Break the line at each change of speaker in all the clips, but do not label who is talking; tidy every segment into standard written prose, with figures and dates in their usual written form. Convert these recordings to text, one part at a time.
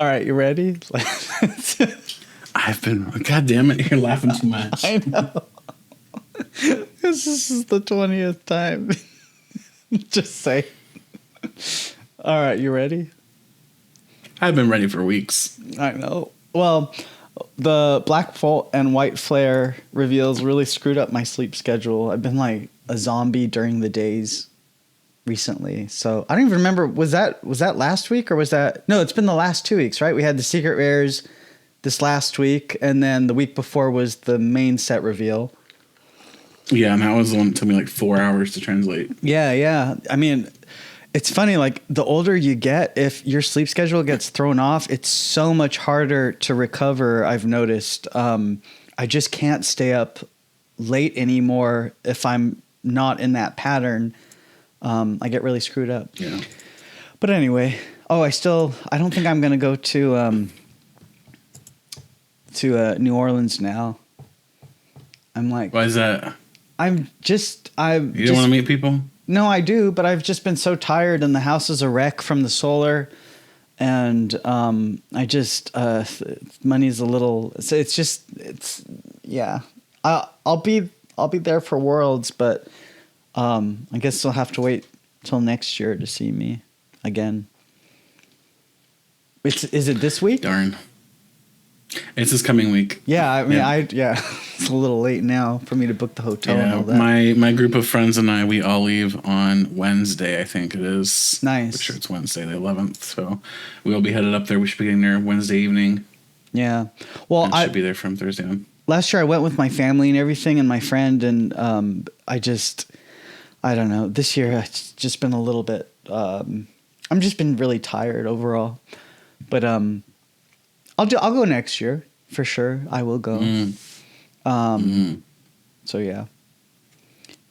All right, you ready?
God damn it, you're laughing too much.
I know. This is the 20th time. Just say. All right, you ready?
I've been ready for weeks.
I know. Well, the Black Bolt and White Flare reveals really screwed up my sleep schedule. I've been like a zombie during the days recently. So I don't even remember. Was that last week or was that? No, it's been the last 2 weeks, right? We had the secret rares this last week, and then the week before was the main set reveal.
Yeah, and that was the one that took me like 4 hours to translate.
Yeah. I mean, it's funny, like the older you get, if your sleep schedule gets thrown off, it's so much harder to recover, I've noticed. I just can't stay up late anymore if I'm not in that pattern. I get really screwed up.
Yeah.
But anyway, I don't think I'm going to go to New Orleans now. I'm like,
why is that?
You don't want
to meet people?
No, I do, but I've just been so tired and the house is a wreck from the solar. And money's a little, yeah. I'll be there for Worlds, but I guess they'll have to wait till next year to see me again. Is it this week?
Darn. It's this coming week.
Yeah, I mean, it's a little late now for me to book the hotel and all that.
My group of friends and I, we all leave on Wednesday, I think it is.
Nice.
I'm sure it's Wednesday, the 11th. So we'll be headed up there. We should be getting there Wednesday evening.
Yeah. Well,
I should be there from Thursday on.
Last year I went with my family and everything and my friend, and I don't know. This year it's just been a little bit, I'm just been really tired overall. But I'll go next year for sure. I will go. So yeah.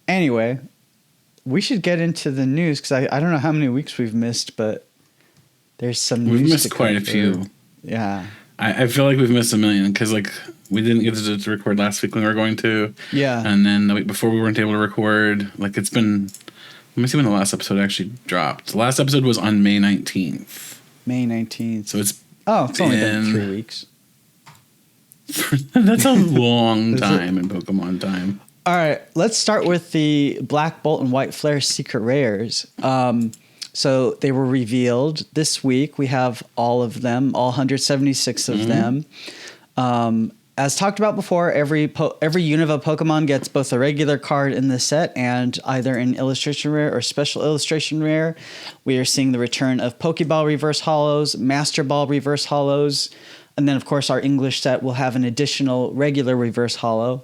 Anyway, we should get into the news because I don't know how many weeks we've missed, but there's some news.
We've missed quite a few.
Yeah.
I feel like we've missed a million because like we didn't get to record last week when we were going to.
Yeah.
And then the week before we weren't able to record. Like it's been. Let me see when the last episode actually dropped. The last episode was on May 19th.
May 19th.
So it's
only been 3 weeks.
That's a long time in Pokemon time.
All right, let's start with the Black Bolt and White Flare secret rares. So they were revealed this week. We have all of them, all 176 of them. As talked about before, every Unova Pokemon gets both a regular card in the set and either an illustration rare or special illustration rare. We are seeing the return of Pokeball Reverse Hollows, Master Ball Reverse Hollows, and then, of course, our English set will have an additional regular Reverse Hollow.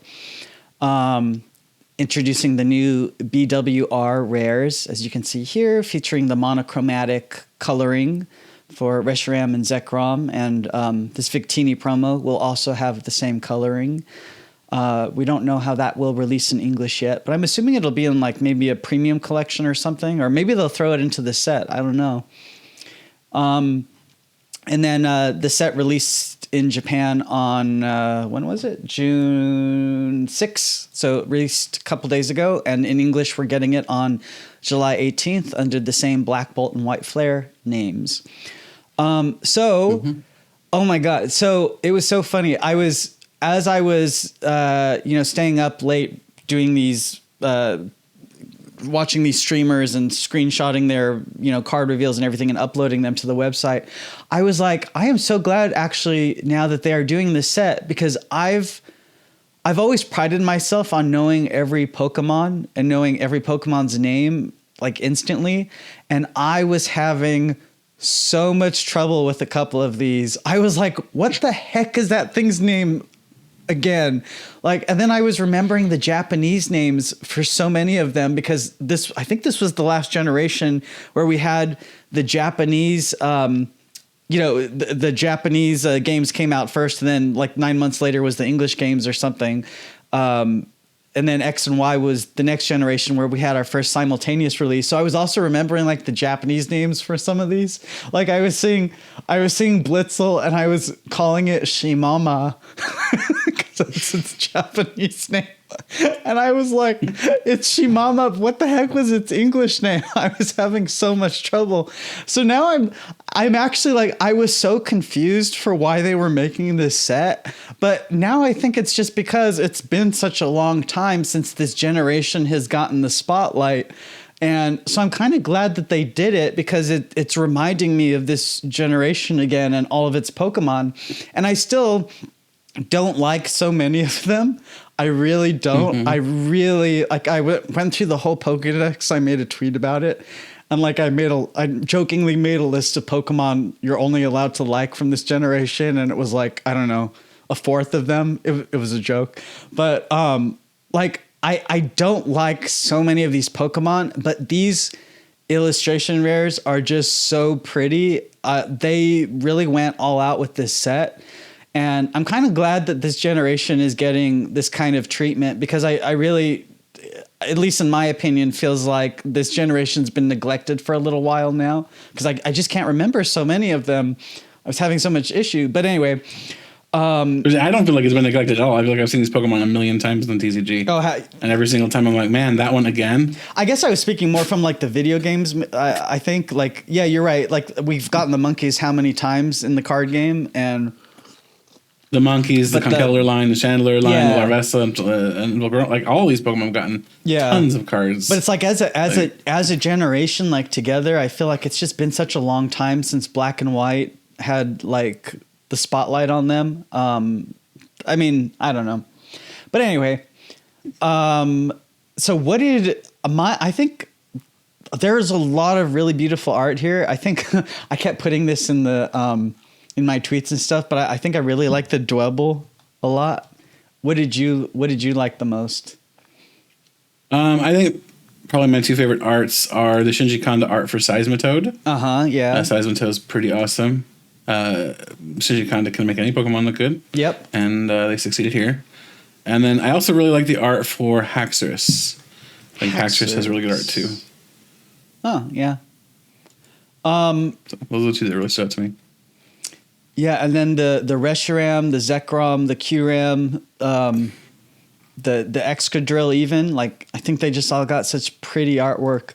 Introducing the new BWR rares, as you can see here, featuring the monochromatic coloring for Reshiram and Zekrom, and this Victini promo will also have the same coloring. We don't know how that will release in English yet, but I'm assuming it'll be in like maybe a premium collection or something, or maybe they'll throw it into the set. I don't know. And then the set released in Japan on, when was it? June 6th. So it released a couple days ago. And in English, we're getting it on July 18th under the same Black Bolt and White Flare names. Oh my God. So it was so funny. As I was staying up late doing these, watching these streamers and screenshotting their, card reveals and everything and uploading them to the website, I was like, I am so glad actually now that they are doing this set, because I've always prided myself on knowing every Pokemon and knowing every Pokemon's name like instantly. And I was having so much trouble with a couple of these. I was like, what the heck is that thing's name again? Like, and then I was remembering the Japanese names for so many of them, because I think this was the last generation where we had the Japanese, the Japanese games came out first, and then like 9 months later was the English games or something. And then X and Y was the next generation where we had our first simultaneous release. So I was also remembering like the Japanese names for some of these. Like I was seeing Blitzel and I was calling it Shimama because it's its Japanese name. And I was like, it's Shimama. What the heck was its English name? I was having so much trouble. So now I'm actually like, I was so confused for why they were making this set. But now I think it's just because it's been such a long time since this generation has gotten the spotlight. And so I'm kind of glad that they did it because it's reminding me of this generation again and all of its Pokemon. And I still don't like so many of them. I really don't. Mm-hmm. I really like. I went through the whole Pokédex. I made a tweet about it, and like I jokingly made a list of Pokemon you're only allowed to like from this generation, and it was like, I don't know, a fourth of them. It was a joke, but like I don't like so many of these Pokemon, but these illustration rares are just so pretty. They really went all out with this set. And I'm kind of glad that this generation is getting this kind of treatment because I really, at least in my opinion, feels like this generation's been neglected for a little while now because I just can't remember so many of them. I was having so much issue. But anyway.
I don't feel like it's been neglected at all. I feel like I've seen these Pokemon a million times on TCG. And every single time I'm like, man, that one again.
I guess I was speaking more from like the video games. I think like, yeah, you're right. Like we've gotten the monkeys how many times in the card game and...
The monkeys, the Conkeldurr line, the Chandler line, the Larvesta, and like all these Pokemon have gotten tons of cards.
But it's like as a generation, like together, I feel like it's just been such a long time since Black and White had like the spotlight on them. I mean, I don't know, but anyway. So what did I think? There's a lot of really beautiful art here. I think I kept putting this in the. In my tweets and stuff, but I think I really like the Dwebble a lot. What did you like the most?
I think probably my two favorite arts are the Shinji Kanda art for Seismitoad.
Yeah.
Seismitoad's pretty awesome. Shinji Kanda can make any Pokemon look good.
Yep.
And they succeeded here. And then I also really like the art for Haxorus. I think Haxorus has really good art too.
Oh, yeah.
So those are the two that really stood out to me.
Yeah, and then the Reshiram, the Zekrom, the Kyurem, the Excadrill even. Like, I think they just all got such pretty artwork.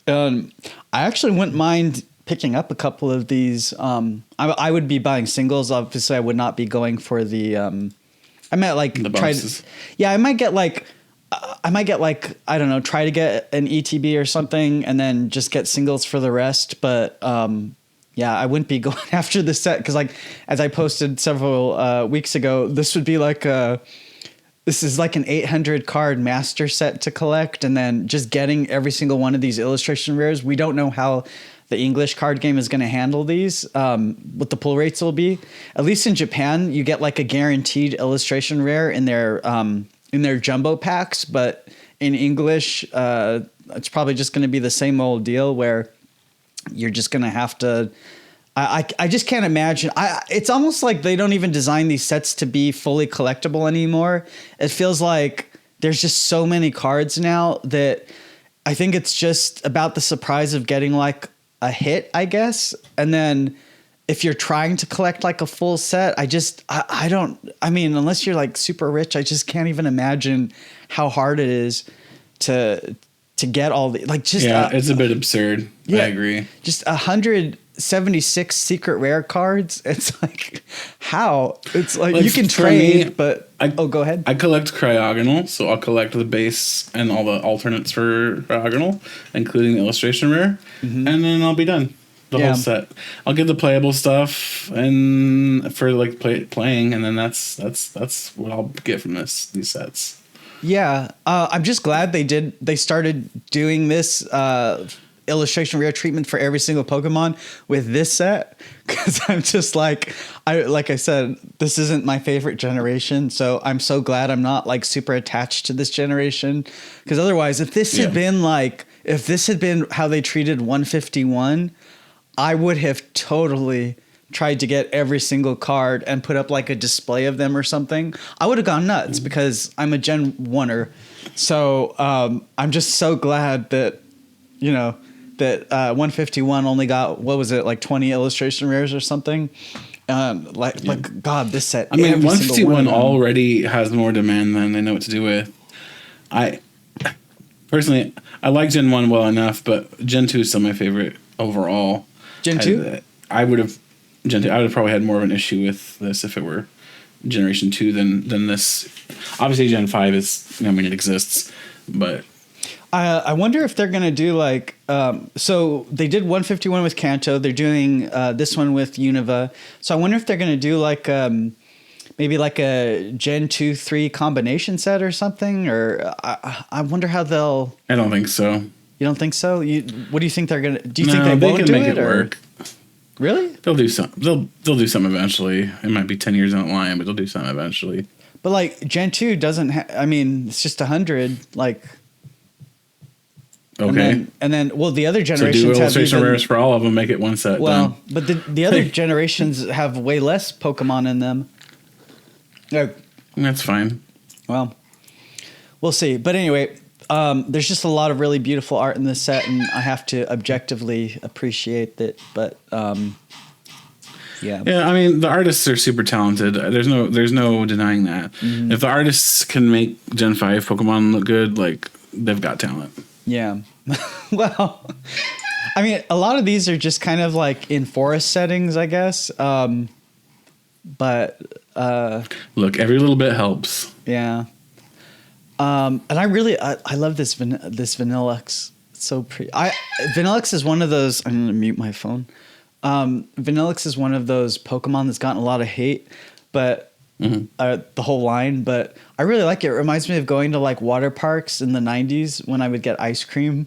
I actually wouldn't mind picking up a couple of these. I would be buying singles. Obviously, I would not be going for the... I might like...
The boxes.
I might get like... I don't know, try to get an ETB or something and then just get singles for the rest. But... yeah, I wouldn't be going after the set because, like, as I posted several weeks ago, this would be like this is like an 800 card master set to collect, and then just getting every single one of these illustration rares. We don't know how the English card game is going to handle these, what the pull rates will be. At least in Japan, you get like a guaranteed illustration rare in their jumbo packs, but in English, it's probably just going to be the same old deal where you're just going to have to... I just can't imagine. It's almost like they don't even design these sets to be fully collectible anymore. It feels like there's just so many cards now that I think it's just about the surprise of getting like a hit, I guess. And then if you're trying to collect like a full set, I mean, unless you're like super rich, I just can't even imagine how hard it is to get all the like just
it's a bit absurd. Yeah, I agree.
Just 176 secret rare cards. It's like how it's like you can trade, but go ahead.
I collect Cryogonal, so I'll collect the base and all the alternates for Cryogonal, including the illustration rare, and then I'll be done. The whole set. I'll get the playable stuff and for like playing, and then that's what I'll get from these sets.
Yeah, I'm just glad they started doing this illustration rare treatment for every single Pokemon with this set, because I'm just like I said, this isn't my favorite generation, so I'm so glad I'm not like super attached to this generation, because otherwise if this had been how they treated 151, I would have totally tried to get every single card and put up like a display of them or something. I would have gone nuts because I'm a Gen 1er. So I'm just so glad that, that 151 only got, what was it, like 20 illustration rares or something. Like God, this set.
I mean,
every single
151
one of them.
already has more demand than they know what to do with. I personally, I like Gen 1 well enough, but Gen 2 is still my favorite overall.
Gen 2?
I would have probably had more of an issue with this if it were Generation 2 than this. Obviously, Gen 5 is, I mean, it exists, but
I wonder if they're gonna do like so they did 151 with Kanto. They're doing this one with Unova. So I wonder if they're gonna do like maybe like a Gen 2-3 combination set or something. Or I wonder how they'll.
I don't think so.
You don't think so? What do you think they're gonna? Do you
No,
think they won't
can
do
make
it?
it work.
Really?
They'll do some. They'll do something eventually. It might be 10 years down the line, but they'll do something eventually.
But like Gen 2 doesn't. I mean, it's just 100. Like.
Okay.
And then, well, the other
So
generations
do
have
illustration
even,
rares for all of them. Make it one set.
well,
done.
but the other generations have way less Pokemon in them. Yeah.
That's fine.
Well, we'll see. But anyway, there's just a lot of really beautiful art in this set, and I have to objectively appreciate it. But yeah.
Yeah, I mean the artists are super talented. There's no denying that.
Mm-hmm.
If the artists can make Gen 5 Pokemon look good, like they've got talent.
Yeah. Well, I mean, a lot of these are just kind of like in forest settings, I guess. But
Look, every little bit helps.
yeah. And I love this Vanillux. It's so pretty. Vanillux is one of those. I'm gonna mute my phone. Vanillux is one of those Pokemon that's gotten a lot of hate, but the whole line. But I really like it. It reminds me of going to like water parks in the 90s when I would get ice cream,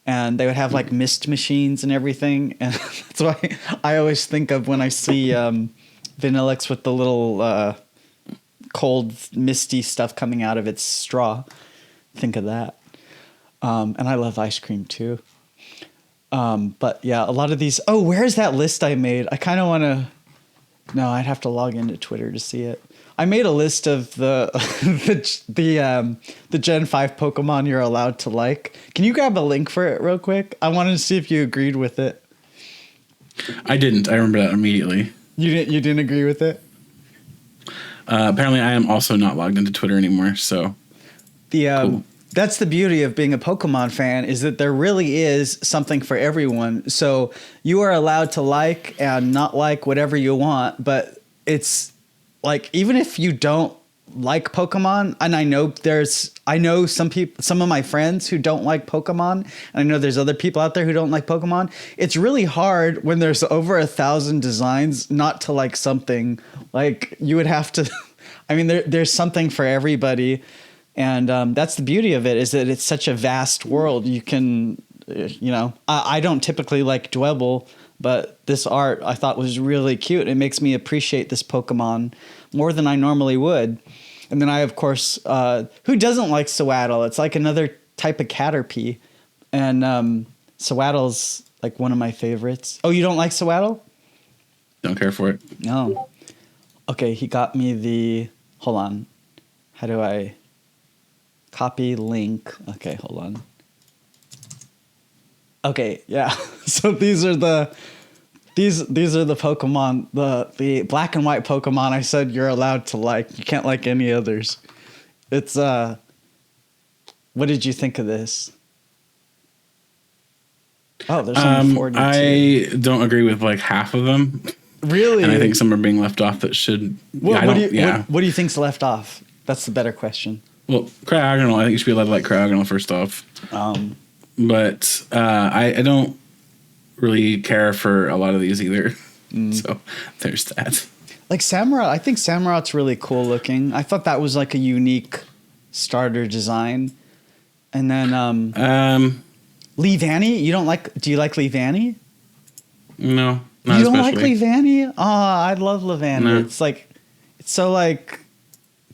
and they would have like mist machines and everything. And that's why I always think of when I see Vanillux with the little cold, misty stuff coming out of its straw. Think of that. And I love ice cream too. But yeah, a lot of these. Oh, where's that list I made? I kind of want to. No, I'd have to log into Twitter to see it. I made a list of the the Gen 5 Pokemon you're allowed to like. Can you grab a link for it real quick? I wanted to see if you agreed with it.
I didn't. I remember that immediately.
You didn't agree with it?
Apparently, I am also not logged into Twitter anymore. So cool.
That's the beauty of being a Pokemon fan, is that there really is something for everyone. So you are allowed to like and not like whatever you want, but it's like, even if you don't like Pokemon, and I know some of my friends who don't like Pokemon, and I know there's other people out there who don't like Pokemon. It's really hard when there's over 1,000 designs not to like something. Like, you would have to, I mean, there's something for everybody. And that's the beauty of it, is that it's such a vast world. You can, I don't typically like Dwebble, but this art I thought was really cute. It makes me appreciate this Pokemon more than I normally would. And then I, of course, who doesn't like Sewaddle? It's like another type of Caterpie. And Sewaddle's like one of my favorites. Oh, you don't like Sewaddle?
Don't care for it.
No. Okay, he got me hold on. How do I... Copy link. Okay, hold on. Okay, yeah. So these are the Pokemon, the black and white Pokemon I said you're allowed to like. You can't like any others. It's what did you think of this? Oh, there's only 42.
I don't agree with like half of them.
Really?
And I think some are being left off that should.
What do you think's left off? That's the better question.
Well, Cryogonal, I think you should be allowed to like Cryogonal first off. But I don't really care for a lot of these either. So there's that. Like
Samurott, I think Samurott's really cool looking. I thought that was like a unique starter design. And then Leavanny, do you like Leavanny?
No, not
you don't
especially.
like Leavanny? Oh, I love Leavanny.
No.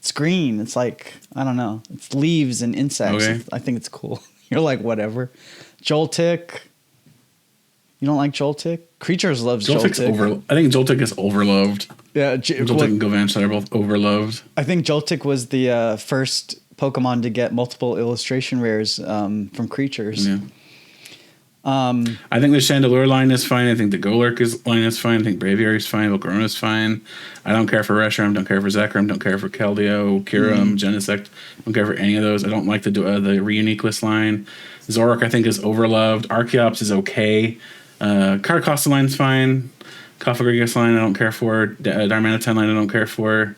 It's green. It's like, I don't know. It's leaves and insects.
Okay.
I think it's cool. You're like, whatever. Joltik. You don't like Joltik? Creatures loves
Joltik's
Joltik.
I think Joltik is overloved.
Yeah,
Joltik and Govanch are both overloved.
I think Joltik was the first Pokemon to get multiple illustration rares from creatures.
Yeah. I think the Chandelure line is fine. I think the Golurk line is fine. I think Braviary is fine. Volcarona is fine. I don't care for Reshiram. Don't care for Zekrom. Don't care for Keldeo, Kyurem, Genesect. Don't care for any of those. I don't like the Reuniquist line. Zoroark I think is overloved. Archeops is okay. Carcosa line's fine. Cofagrigus line I don't care for. Darmanitan line I don't care for.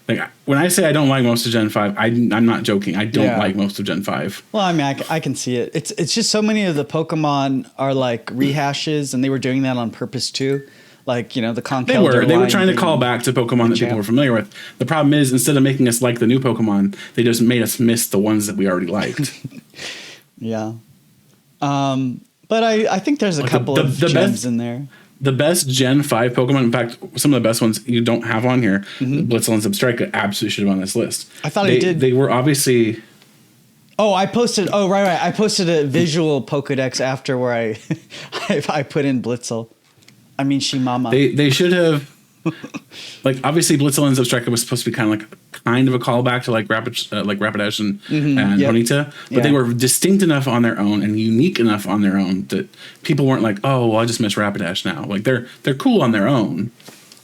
Like when I say I don't like most of Gen 5, I'm not joking. I don't like most of Gen 5.
Well, I mean, I can see it. It's just so many of the Pokemon are like rehashes, and they were doing that on purpose too. Like, you know, the Conkeldurr
They were trying to call back to Pokemon that people were familiar with. The problem is, instead of making us like the new Pokemon, they just made us miss the ones that we already liked.
Yeah. But I think there's a couple of gems in there.
The best Gen 5 Pokemon, in fact, some of the best ones you don't have on here, Blitzel and Zebstrika absolutely should have been on this list.
I thought I did.
They were obviously...
Oh, I posted... Oh, right. I posted a visual Pokedex after where I put in Blitzel. I mean, Shimama.
They should have... like, obviously, Blitzel and Zebstrika was supposed to be kind of a callback to Rapidash and Ponyta, but they were distinct enough on their own and unique enough on their own that people weren't like, oh, well, I just miss Rapidash now. Like they're cool on their own.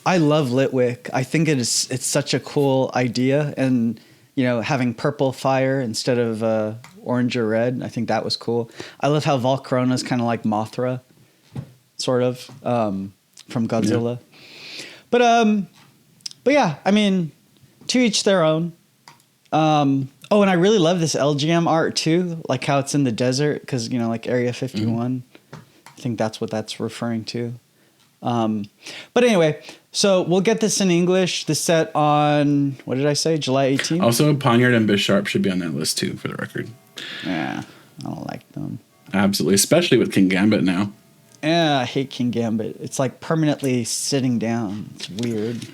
I love Litwick. I think it's such a cool idea, and you know, having purple fire instead of orange or red, I think that was cool. I love how Volcarona is kind of like Mothra, sort of from Godzilla. Yeah. But yeah, I mean, to each their own. And I really love this LGM art too, like how it's in the desert, because, you know, like Area 51. I think that's what that's referring to. But anyway, so we'll get this in English. The set on, what did I say, July 18th?
Also, Poniard and Bisharp should be on that list too, for the record.
Yeah, I don't like them.
Absolutely, especially with King Gambit now.
Yeah, I hate King Gambit. It's like permanently sitting down. It's weird.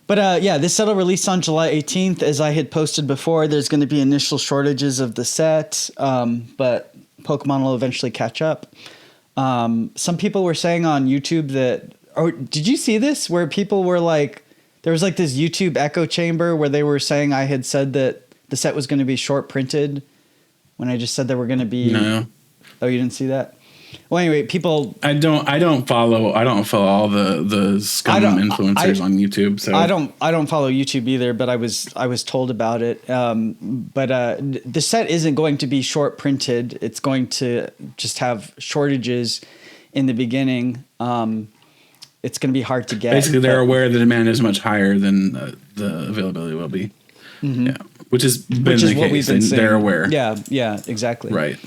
This set will release on July 18th. As I had posted before, there's going to be initial shortages of the set, but Pokemon will eventually catch up. Some people were saying on YouTube that... Oh, did you see this? Where people were like... There was like this YouTube echo chamber where they were saying I had said that the set was going to be short printed when I just said there were going to be...
No.
Oh, you didn't see that? Well, anyway, people.
I don't follow all the scum influencers on YouTube. So
I don't follow YouTube either. But I was told about it. The set isn't going to be short printed. It's going to just have shortages in the beginning. It's going to be hard to get.
Basically, they're aware the demand is much higher than the availability will be. Mm-hmm. Yeah, which is what we've been saying. They're aware.
Yeah, exactly.
Right.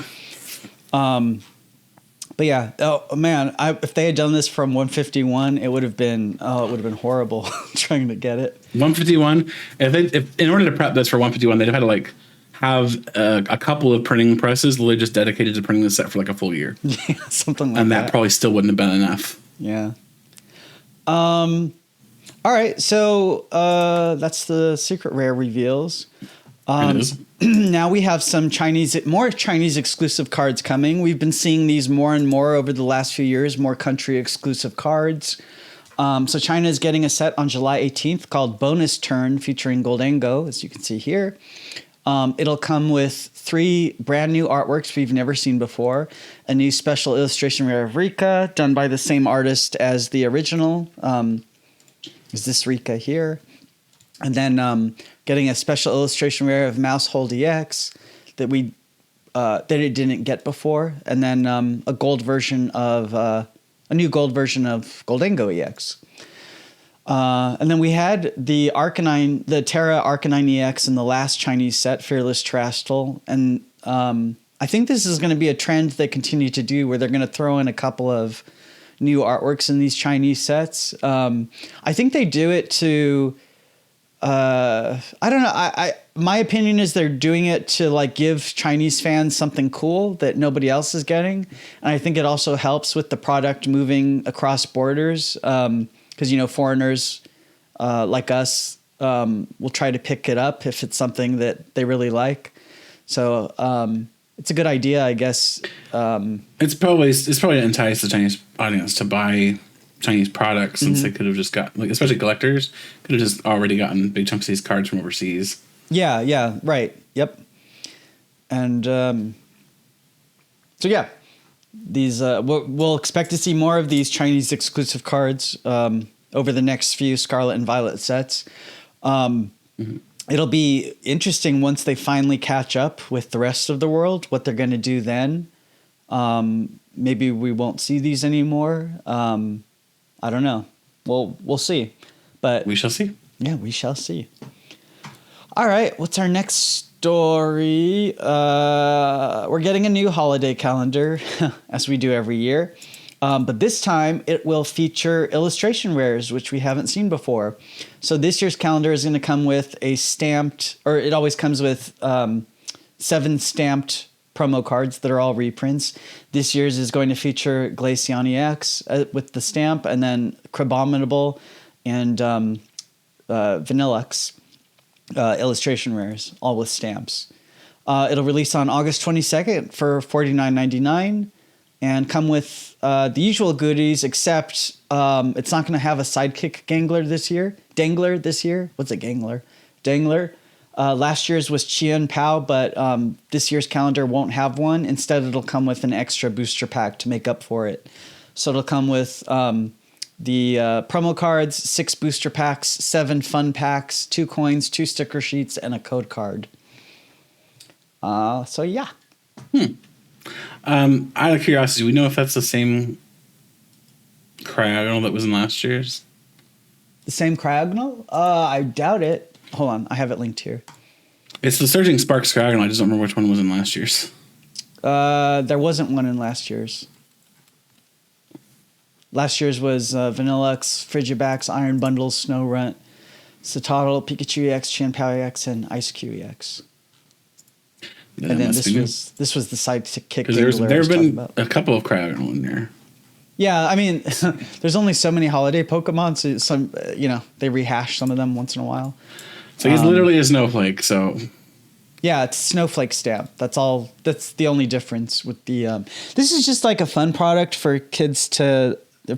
But yeah, oh man, if they had done this from 151, it would have been horrible trying to get it.
151. If in order to prep this for 151, they'd have had to have a couple of printing presses literally just dedicated to printing the set for like a full year.
Yeah, something like that.
And that probably still wouldn't have been enough.
Yeah. All right, so that's the secret rare reveals. Now we have some more Chinese exclusive cards coming. We've been seeing these more and more over the last few years, more country exclusive cards. So China is getting a set on July 18th called Bonus Turn featuring Goldengo, as you can see here. It'll come with 3 brand new artworks we've never seen before. A new special illustration rare of Rika, done by the same artist as the original. Is this Rika here? And then getting a special illustration rare of Mousehold EX that it didn't get before, and then a new gold version of Goldengo EX. And then we had the Terra Arcanine EX in the last Chinese set, Fearless Terastal, and I think this is going to be a trend they continue to do, where they're going to throw in a couple of new artworks in these Chinese sets. I think they do it to. I don't know. My opinion is they're doing it to give Chinese fans something cool that nobody else is getting, and I think it also helps with the product moving across borders. Because foreigners like us will try to pick it up if it's something that they really like. So it's a good idea, I guess.
It's probably to entice the Chinese audience to buy Chinese products, since they could have just got, especially collectors, could have just already gotten big chunks of these cards from overseas.
Yeah, right. Yep. And So yeah, these we'll expect to see more of these Chinese exclusive cards over the next few Scarlet and Violet sets. It'll be interesting once they finally catch up with the rest of the world, what they're going to do then. Maybe we won't see these anymore. I don't know. We'll see. But
we shall see.
Yeah, we shall see. All right, what's our next story? We're getting a new holiday calendar, as we do every year. But this time it will feature illustration rares, which we haven't seen before. So this year's calendar is going to come with a stamped, or it always comes with 7 stamped promo cards that are all reprints. This year's is going to feature Glaciani X with the stamp, and then Crabominable and Vanillux illustration rares, all with stamps. It'll release on August 22nd for $49.99 and come with the usual goodies, except it's not going to have a sidekick Dangler this year. What's a Gangler? Dangler. Last year's was Chien Pao, but this year's calendar won't have one. Instead, it'll come with an extra booster pack to make up for it. So it'll come with the promo cards, 6 booster packs, 7 fun packs, 2 coins, 2 sticker sheets, and a code card. So yeah.
Out of curiosity, do we know if that's the same Cryogonal that was in last year's?
The same Cryogonal? I doubt it. Hold on, I have it linked here.
It's the Surging Sparks Cryogonal. I just don't remember which one was in last year's.
There wasn't one in last year's. Last year's was Vanillux, Frigibax, Iron Bundles, Snow Runt, Citadel, Pikachu EX, Chien-Pao EX, and Ice Cube EX. And then this was the sidekick.
Because there have been a couple of Cryogonal in there.
Yeah, I mean, there's only so many holiday Pokemon, so some they rehash some of them once in a while.
So he's literally a snowflake. So
yeah, it's snowflake stamp. That's all. That's the only difference with the. This is just like a fun product for kids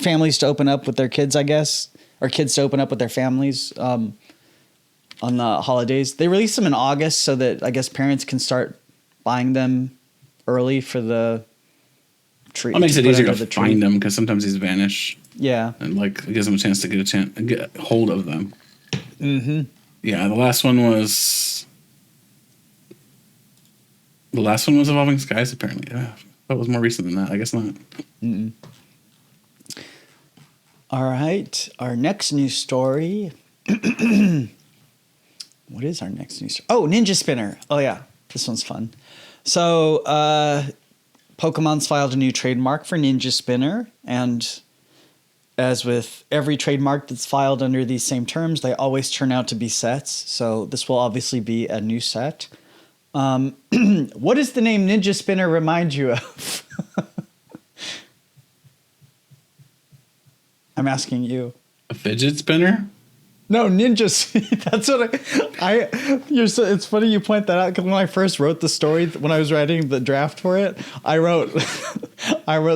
families to open up with their kids, I guess, or kids to open up with their families on the holidays. They release them in August so that I guess parents can start buying them early for the tree.
It makes it easier to find them because sometimes these vanish.
Yeah,
and it gives them a chance to get hold of them.
Mm-hmm.
Yeah, the last one was Evolving Skies. Apparently, yeah, that was more recent than that. I guess not.
Mm-mm. All right, our next news story. What is our next news story? Oh, Ninja Spinner. Oh yeah, this one's fun. So, Pokemon's filed a new trademark for Ninja Spinner, and as with every trademark that's filed under these same terms, they always turn out to be sets. So this will obviously be a new set. What does the name Ninja Spinner remind you of? I'm asking you.
A fidget spinner?
No, Ninja. That's what it's funny you point that out because when I first wrote the story, when I was writing the draft for it, I wrote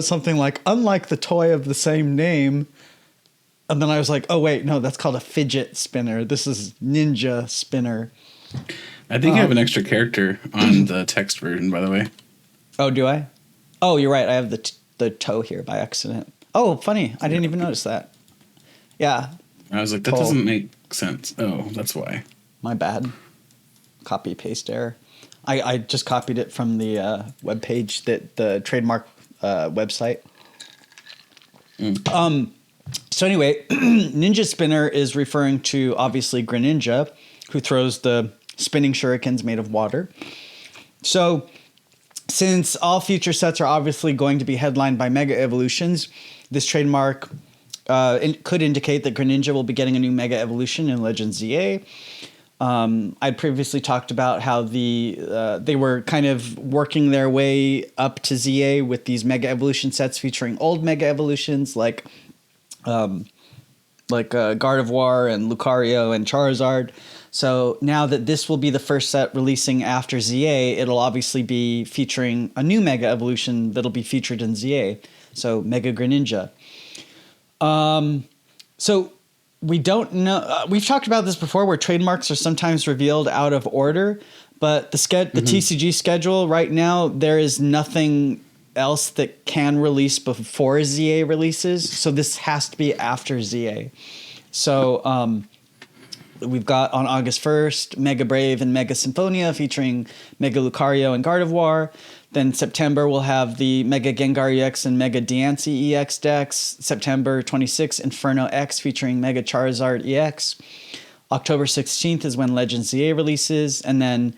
something like, unlike the toy of the same name. And then I was like, oh wait, no, that's called a fidget spinner. This is Ninja Spinner.
I think you have an extra character on the text version, by the way.
Oh, do I? Oh, you're right. I have the toe here by accident. Oh, funny. I didn't even notice that. Yeah.
I was like, that doesn't make sense. Oh, that's why.
My bad. Copy paste error. I just copied it from the webpage that the trademark website. So anyway, Ninja Spinner is referring to obviously Greninja, who throws the spinning shurikens made of water. So since all future sets are obviously going to be headlined by Mega Evolutions, this trademark could indicate that Greninja will be getting a new Mega Evolution in Legends ZA. I'd previously talked about how they were kind of working their way up to ZA with these Mega Evolution sets featuring old Mega Evolutions like Gardevoir and Lucario and Charizard. So now that this will be the first set releasing after ZA, it'll obviously be featuring a new Mega Evolution that'll be featured in ZA. So Mega Greninja. So we don't know. We've talked about this before, where trademarks are sometimes revealed out of order. But the TCG schedule right now, there is nothing else that can release before ZA releases. So this has to be after ZA. So we've got on August 1st, Mega Brave and Mega Symphonia featuring Mega Lucario and Gardevoir. Then September, we'll have the Mega Gengar EX and Mega Diancie EX decks. September 26th, Inferno X featuring Mega Charizard EX. October 16th is when Legend ZA releases. And then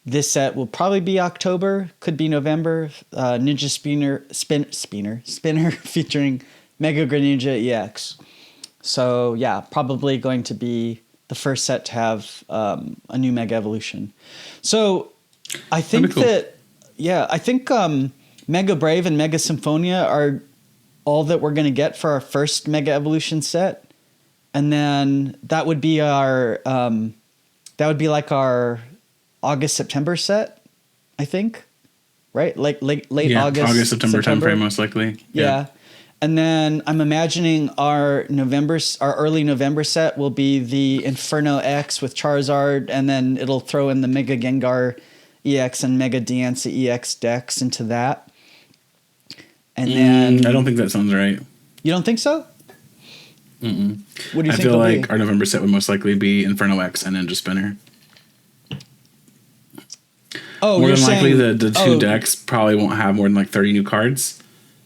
this set will probably be October, could be November. Ninja Spinner featuring Mega Greninja EX. So yeah, probably going to be the first set to have a new Mega Evolution. So I think
cool.
I think Mega Brave and Mega Symphonia are all that we're going to get for our first Mega Evolution set. And then that would be our like our August September set, I think. Right? Like late August
September timeframe most likely.
Yeah. And then I'm imagining our early November set will be the Inferno X with Charizard, and then it'll throw in the Mega Gengar EX and Mega Diancie EX decks into that. And then
I don't think that sounds right.
You don't think so?
Mm-mm.
What do you think?
I feel like our November set would most likely be Inferno X and Ninja Spinner.
Oh,
more than likely the two decks probably won't have more than like 30 new cards.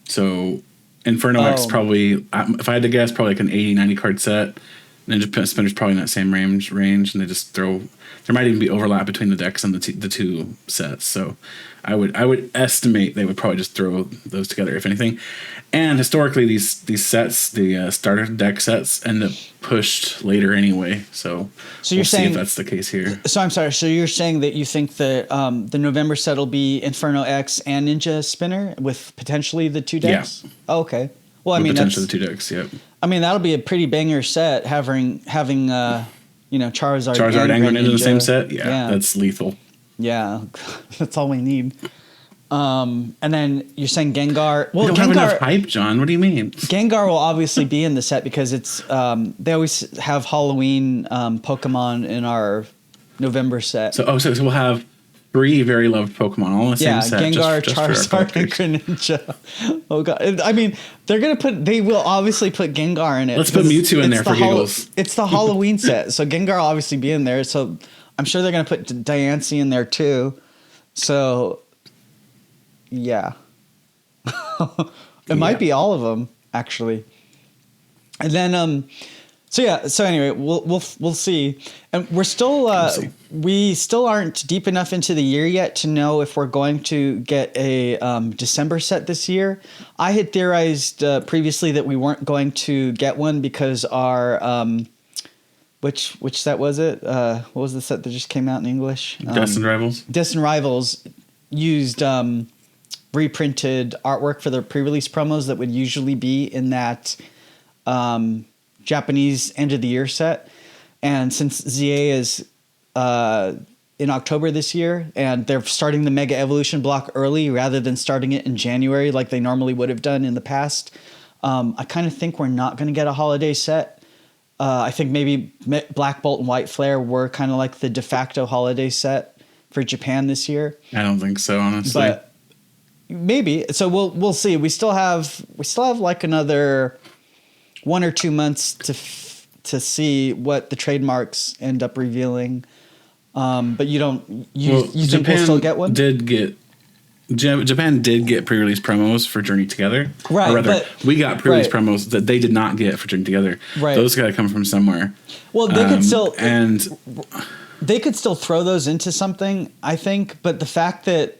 So Inferno X probably, if I had to guess, probably like an 80, 90 card set. Ninja Spinner's probably in that same range, and they just throw. There might even be overlap between the decks and the two sets. So I would estimate they would probably just throw those together, if anything. And historically, these sets, the starter deck sets, end up pushed later anyway. So
you're saying,
see if that's the case here.
So I'm sorry. So you're saying that you think that the November set will be Inferno X and Ninja Spinner with potentially the two decks? Yeah. Oh, okay. Well, I mean,
potentially the two decks. Yep.
I mean, that'll be a pretty banger set having Charizard and
Greninja in the same set. Yeah, that's lethal.
Yeah, that's all we need. And then you're saying Gengar. Well,
we don't have enough hype, John. What do you mean?
Gengar will obviously be in the set because it's they always have Halloween Pokemon in our November set.
So we'll have 3 very loved Pokemon all in the same set.
Gengar, Charizard, and Greninja. Oh god! I mean, they will obviously put Gengar in it.
Let's put Mewtwo in there for giggles.
It's the Halloween set, so Gengar will obviously be in there. So I'm sure they're gonna put Diancie in there too. So yeah, it might be all of them actually. And then So anyway, we'll see, and we still aren't deep enough into the year yet to know if we're going to get a December set this year. I had theorized previously that we weren't going to get one because our which set was it? What was the set that just came out in English?
Destined Rivals.
Destined Rivals used reprinted artwork for their pre-release promos that would usually be in that Japanese end of the year set. And since ZA is in October this year and they're starting the Mega Evolution block early rather than starting it in January like they normally would have done in the past, I kind of think we're not going to get a holiday set. I think maybe Black Bolt and White Flare were kind of like the de facto holiday set for Japan this year.
I don't think so, honestly.
But maybe. So we'll see. We still have like another 1 or 2 months to see what the trademarks end up revealing. But you think we'll still get one?
Japan did get pre-release promos for Journey Together.
Right.
Or rather, we got pre-release promos that they did not get for Journey Together.
Right.
Those got to come from somewhere.
Well, they could still throw those into something, I think. But the fact that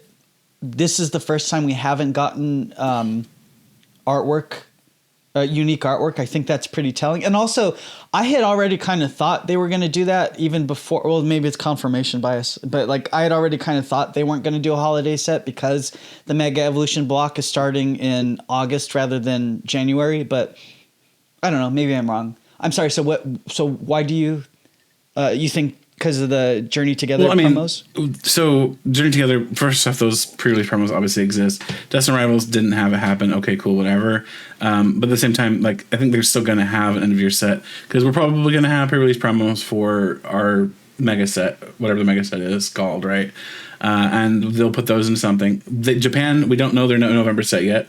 this is the first time we haven't gotten unique artwork, I think that's pretty telling. And also, I had already kind of thought they were going to do that even before. Well, maybe it's confirmation bias, but like I had already kind of thought they weren't going to do a holiday set because the Mega Evolution block is starting in August rather than January. But I don't know. Maybe I'm wrong. I'm sorry. So why do you think? Because of the Journey Together promos?
So Journey Together, first off, those pre-release promos obviously exist. Destined Rivals didn't have it happen. Okay, cool, whatever. But at the same time, like I think they're still going to have an end-of-year set because we're probably going to have pre-release promos for our mega set, whatever the mega set is called, right? And they'll put those into something. Japan, we don't know their November set yet.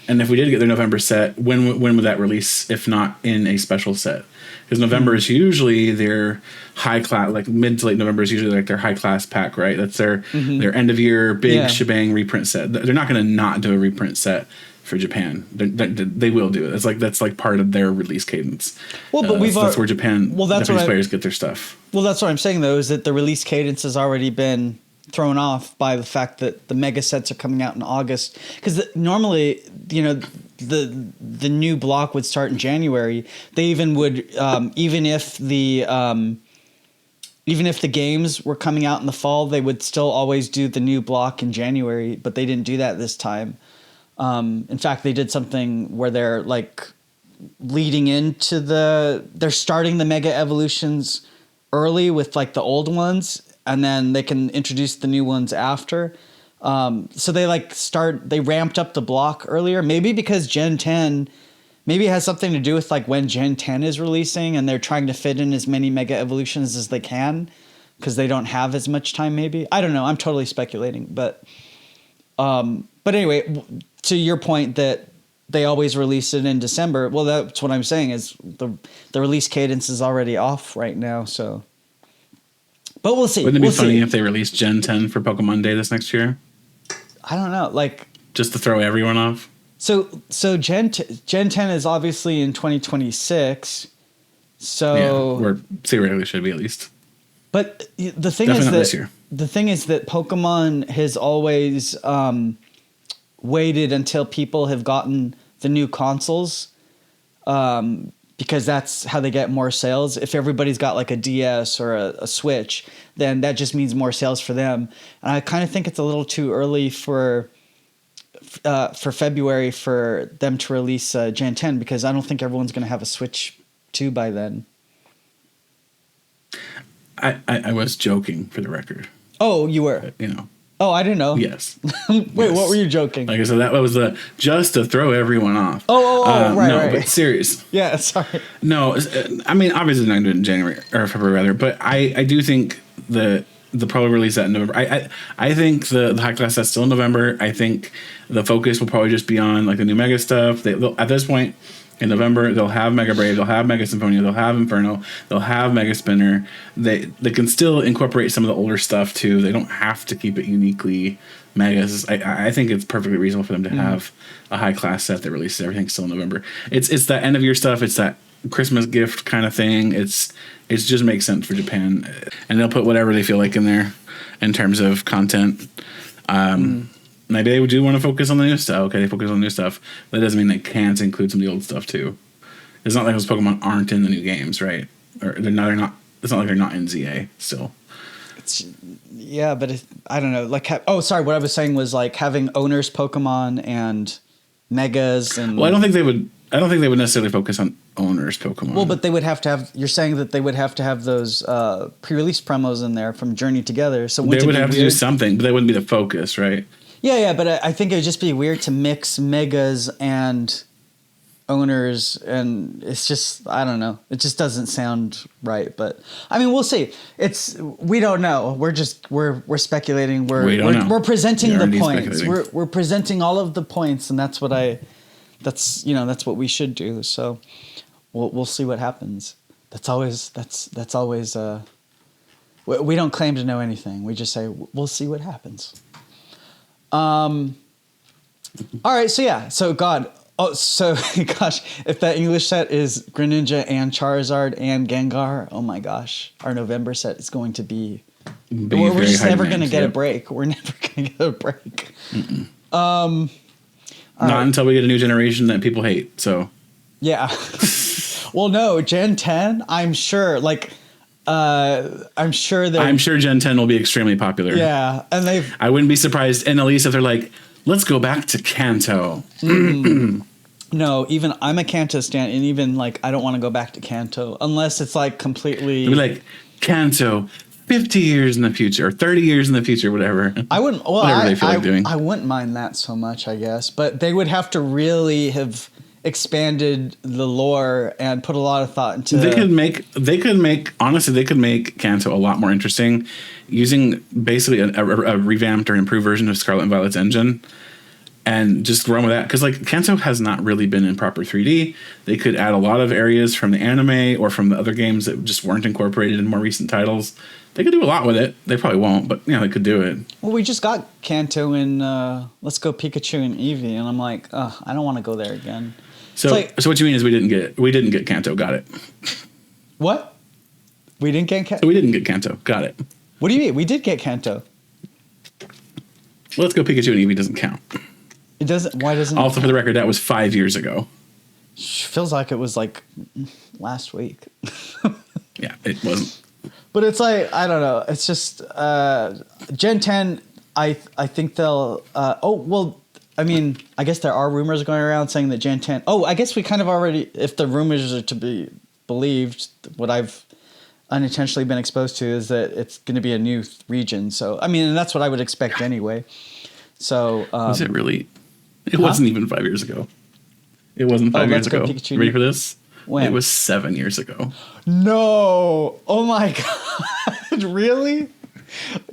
And if we did get their November set, when would that release, if not in a special set? Because November is usually their high class, like mid to late November is usually like their high class pack, right? That's their end of year big shebang reprint set. They're not going to not do a reprint set for Japan. They will do it. That's like part of their release cadence.
Well, but
that's where Japan Japanese players get their stuff.
Well, that's what I'm saying though, is that the release cadence has already been thrown off by the fact that the mega sets are coming out in August, because normally, the new block would start in January. They even would even if the games were coming out in the fall, they would still always do the new block in January, but they didn't do that this time. In fact, they did something where they're like leading into they're starting the mega evolutions early with like the old ones, and then they can introduce the new ones after. So they ramped up the block earlier, maybe because Gen 10, maybe it has something to do with like when Gen 10 is releasing and they're trying to fit in as many mega evolutions as they can because they don't have as much time, maybe. I don't know. I'm totally speculating, but anyway, to your point that they always release it in December. Well, that's what I'm saying is the release cadence is already off right now. So, but we'll see.
Wouldn't it be funny if they released Gen 10 for Pokemon Day this next year?
I don't know. Like,
just to throw everyone off.
So Gen 10 is obviously in 2026. So
or theoretically should be at least.
But the thing
Definitely
is
not
that
this year.
The thing is that Pokemon has always waited until people have gotten the new consoles, because that's how they get more sales. If everybody's got like a DS or a Switch, then that just means more sales for them. And I kind of think it's a little too early for February for them to release Gen 10, because I don't think everyone's going to have a Switch 2 by then.
I was joking, for the record.
Oh, you were? Oh, I didn't know.
Yes.
Wait, yes. What were you joking?
Like I said, that was just to throw everyone off.
Right,
no,
right.
But serious.
Yeah, sorry.
No, I mean, obviously not going to do it in January or February rather, but I do think the probably release that in November. I think the high class that's still in November. I think the focus will probably just be on like the new Mega stuff. They'll, at this point in November, they'll have Mega Brave, they'll have Mega Symphonia, they'll have Inferno, they'll have Mega Spinner. They can still incorporate some of the older stuff too. They don't have to keep it uniquely Megas. I think it's perfectly reasonable for them to have a high class set that releases everything still in November. It's that end of year stuff. It's that Christmas gift kind of thing. It just makes sense for Japan, and they'll put whatever they feel like in there in terms of content. Maybe they do want to focus on the new stuff. Okay, they focus on the new stuff. That doesn't mean they can't include some of the old stuff too. It's not like those Pokemon aren't in the new games, right? Or they're not. It's not like they're not in ZA still.
Yeah, but I don't know. Like, sorry. What I was saying was like having owners Pokemon and Megas and.
Well, I don't think they would necessarily focus on owners Pokemon.
Well, but they would have to have. You're saying that they would have to have those pre-release promos in there from Journey Together. So
they would have to do something, but that wouldn't be the focus, right?
Yeah, but I think it would just be weird to mix Megas and owners, and it's just, I don't know. It just doesn't sound right, but I mean, we'll see. We don't know. We're speculating. We're presenting the points. We're presenting all of the points, and that's what we should do. So we'll see what happens. That's always we don't claim to know anything. We just say we'll see what happens. All right. So yeah. So God. Oh, so gosh, if that English set is Greninja and Charizard and Gengar, oh my gosh, our November set is going to be. We're just never going to get a break. We're never going to get a break.
Not until we get a new generation that people hate. So.
Yeah. Well, no, Gen 10. I'm sure. I'm sure
Gen 10 will be extremely popular.
Yeah, and I
wouldn't be surprised, and at least if they're like, let's go back to Kanto.
No, even I'm a Kanto stan, and even I don't want to go back to Kanto unless it's completely.
It'd be like Kanto, 50 years in the future or 30 years in the future, whatever.
I wouldn't. Well,
whatever they feel like doing.
I wouldn't mind that so much, I guess, but they would have to really have expanded the lore and put a lot of thought into.
They could make Kanto a lot more interesting using basically a revamped or improved version of Scarlet and Violet's engine, and just run with that. Because like Kanto has not really been in proper 3D. They could add a lot of areas from the anime or from the other games that just weren't incorporated in more recent titles. They could do a lot with it. They probably won't, but they could do it.
Well, we just got Kanto in Let's Go Pikachu and Eevee, and I'm like, I don't want to go there again.
So what you mean is we didn't get Kanto. Got it.
What? We didn't get Kanto?
So we didn't get Kanto. Got it.
What do you mean? We did get Kanto.
Let's Go Pikachu and Eevee doesn't count.
It doesn't. Why doesn't?
Also, for the record, that was 5 years ago.
Feels like it was like last week.
Yeah, it wasn't.
But it's like, I don't know. It's just Gen 10. I think they'll. I mean, I guess there are rumors going around saying that Gen 10. Oh, I guess we kind of already. If the rumors are to be believed, what I've unintentionally been exposed to is that it's going to be a new region. So I mean, and that's what I would expect anyway. So
was it really? It wasn't even 5 years ago. It wasn't 5 years ago.
Pikachu.
Ready for this?
When?
It was 7 years ago.
No! Oh my god! Really?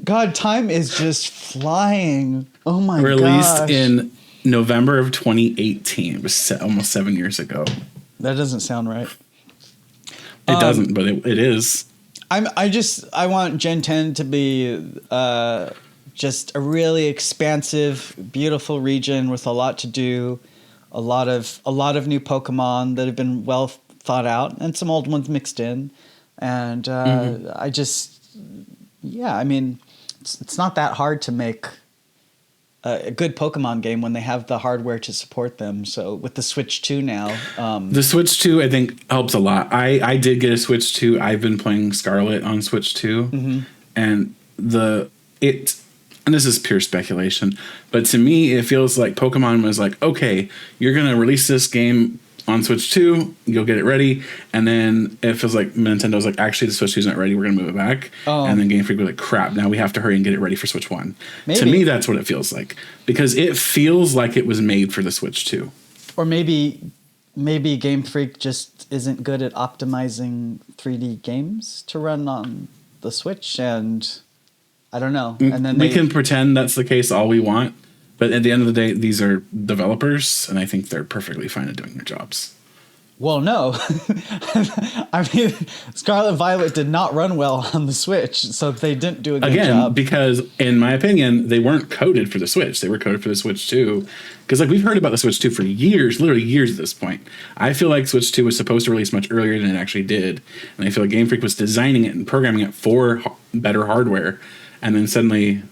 God, time is just flying. Oh my god!
Released in November of 2018. It was almost 7 years ago.
That doesn't sound right.
It doesn't, but it is.
I want Gen 10 to be just a really expansive, beautiful region with a lot to do, a lot of new Pokemon that have been well thought out, and some old ones mixed in. And I mean, it's not that hard to make a good Pokemon game when they have the hardware to support them. So with the Switch 2 now,
the Switch 2 I think helps a lot. I did get a Switch 2. I've been playing Scarlet on Switch 2, and this is pure speculation, but to me it feels like Pokemon was like, okay, you're gonna release this game on Switch 2, you'll get it ready, and then it feels like Nintendo's like, actually the Switch 2's not ready, we're gonna move it back. And then Game Freak was like, crap, now we have to hurry and get it ready for Switch 1. Maybe. To me, that's what it feels like, because it feels like it was made for the Switch 2.
Or maybe Game Freak just isn't good at optimizing 3D games to run on the Switch, and I don't know. And then
we can pretend that's the case all we want, but at the end of the day, these are developers, and I think they're perfectly fine at doing their jobs.
Well, no. I mean, Scarlet and Violet did not run well on the Switch, so they didn't do a good job.
Again, because in my opinion, they weren't coded for the Switch. They were coded for the Switch 2. Because like we've heard about the Switch 2 for years, literally years at this point. I feel like Switch 2 was supposed to release much earlier than it actually did. And I feel like Game Freak was designing it and programming it for better hardware. And then suddenly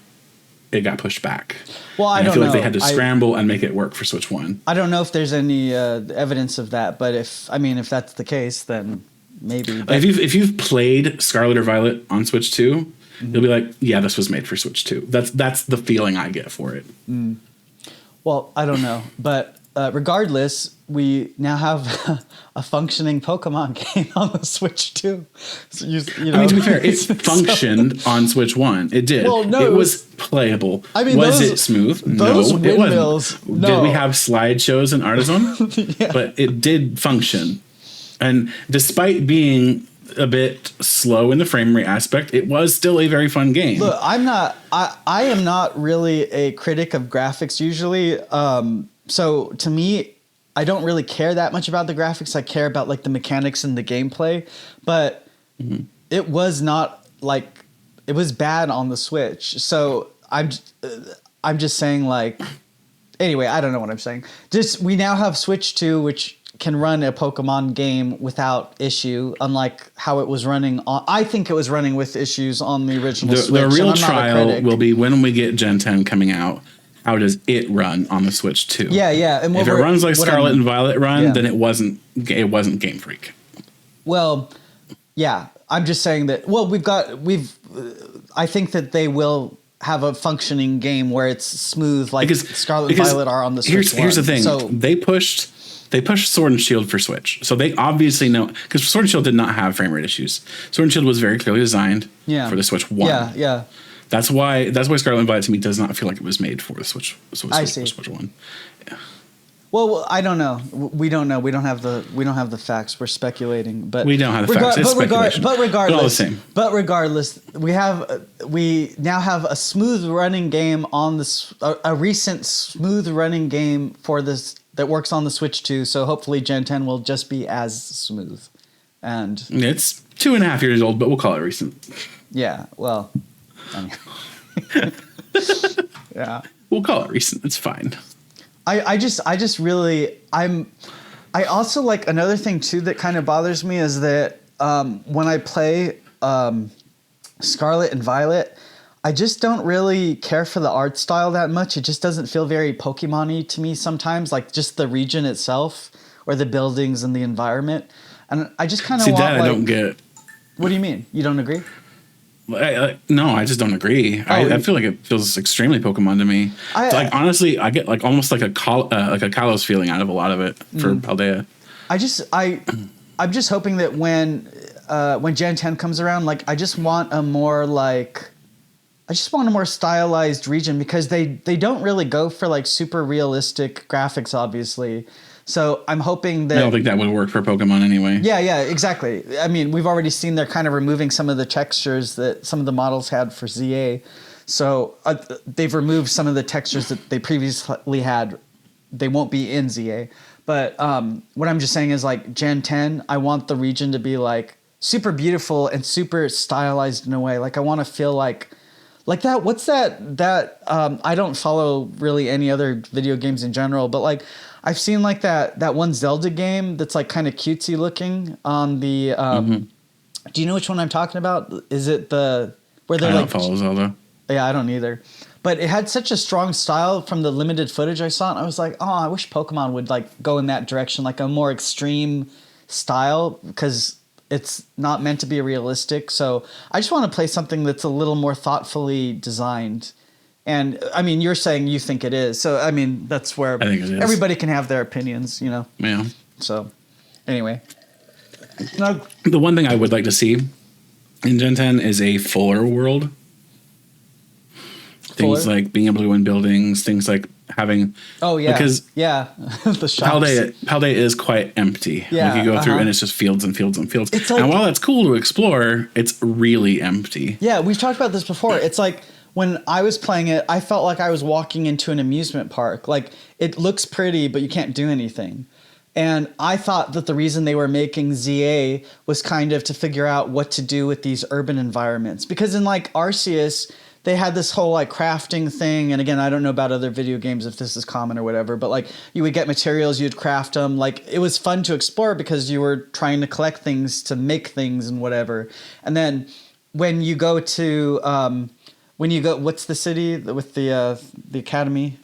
it got pushed back.
Well, I
feel like they had to scramble and make it work for Switch 1.
I don't know if there's any evidence of that, but if that's the case, then maybe. But
if you've played Scarlet or Violet on Switch 2, you'll be like, yeah, this was made for Switch 2. That's the feeling I get for it.
Well, I don't know, but regardless, we now have a functioning Pokemon game on the Switch 2. So you know,
I mean, to be fair, it functioned on Switch 1. It did.
Well, no,
it was playable.
I mean,
was it smooth?
Those
no,
windmills,
it wasn't. Did we have slideshows and Artisan?
Yeah.
But it did function. And despite being a bit slow in the frame rate aspect, it was still a very fun game.
Look, I am not really a critic of graphics usually. So to me, I don't really care that much about the graphics. I care about like the mechanics and the gameplay, but it was not like, it was bad on the Switch. So I'm just saying, like, anyway, I don't know what I'm saying. Just, we now have Switch 2, which can run a Pokemon game without issue, unlike how it was running on. I think it was running with issues on the original Switch.
The real trial will be when we get Gen 10 coming out. How does it run on the Switch 2?
Yeah. And
if it runs like Scarlet and Violet run, then it wasn't Game Freak.
Well, yeah. I'm just saying that. Well, I think that they will have a functioning game where it's smooth, like Scarlet and Violet are on the Switch.
Here's the thing. So they pushed Sword and Shield for Switch, so they obviously know, because Sword and Shield did not have frame rate issues. Sword and Shield was very clearly designed for the Switch 1.
Yeah.
That's why Scarlet and Violet to me does not feel like it was made for the Switch 1. Yeah.
Well, I don't know. We don't know. We don't have the facts. We're speculating, but
we don't have the facts. It's speculation.
But regardless,
all the same.
But regardless, we now have a smooth running game on this. A recent smooth running game for this that works on the Switch 2. So hopefully, Gen 10 will just be as smooth. And
it's 2.5 years old, but we'll call it recent.
Yeah. Well. Yeah.
We'll call it recent. It's fine.
I also like another thing too that kind of bothers me is that when I play Scarlet and Violet, I just don't really care for the art style that much. It just doesn't feel very Pokemon-y to me sometimes, like just the region itself or the buildings and the environment. And I just kind of want
that I don't get.
What do you mean? You don't agree?
No, I just don't agree. I feel like it feels extremely Pokemon to me. Honestly, I get like almost like a Kalos feeling out of a lot of it for Paldea.
I'm just hoping that when Gen 10 comes around, like I just want a more stylized region because they don't really go for like super realistic graphics, obviously. So I'm hoping that...
I don't think that would work for Pokemon anyway.
Yeah, exactly. I mean, we've already seen they're kind of removing some of the textures that some of the models had for ZA. So they've removed some of the textures that they previously had. They won't be in ZA. But what I'm just saying is like Gen 10, I want the region to be like super beautiful and super stylized in a way. Like I want to feel like that. What's that I don't follow really any other video games in general, but like I've seen like that one Zelda game that's like kind of cutesy looking on the do you know which one I'm talking about? Is it the where they're
I don't follow Zelda.
Yeah, I don't either. But it had such a strong style from the limited footage I saw, and I was like, oh, I wish Pokemon would like go in that direction, like a more extreme style, because it's not meant to be realistic. So I just want to play something that's a little more thoughtfully designed. And I mean, you're saying you think it is. So I mean, that's where
I think it is.
Everybody can have their opinions, you know?
Yeah.
So anyway. Now,
the one thing I would like to see in Gen 10 is a fuller world. Things like being able to go in buildings, things like having...
Oh, yeah.
Because
the shops.
Paldea is quite empty.
Yeah,
like you go through and it's just fields and fields and fields.
It's like,
and while that's cool to explore, it's really empty.
Yeah, we've talked about this before. It's like when I was playing it, I felt like I was walking into an amusement park. Like it looks pretty, but you can't do anything. And I thought that the reason they were making ZA was kind of to figure out what to do with these urban environments. Because in like Arceus, they had this whole like crafting thing. And again, I don't know about other video games if this is common or whatever, but like you would get materials, you'd craft them. Like it was fun to explore because you were trying to collect things to make things and whatever. And then when you go to, what's the city with the academy?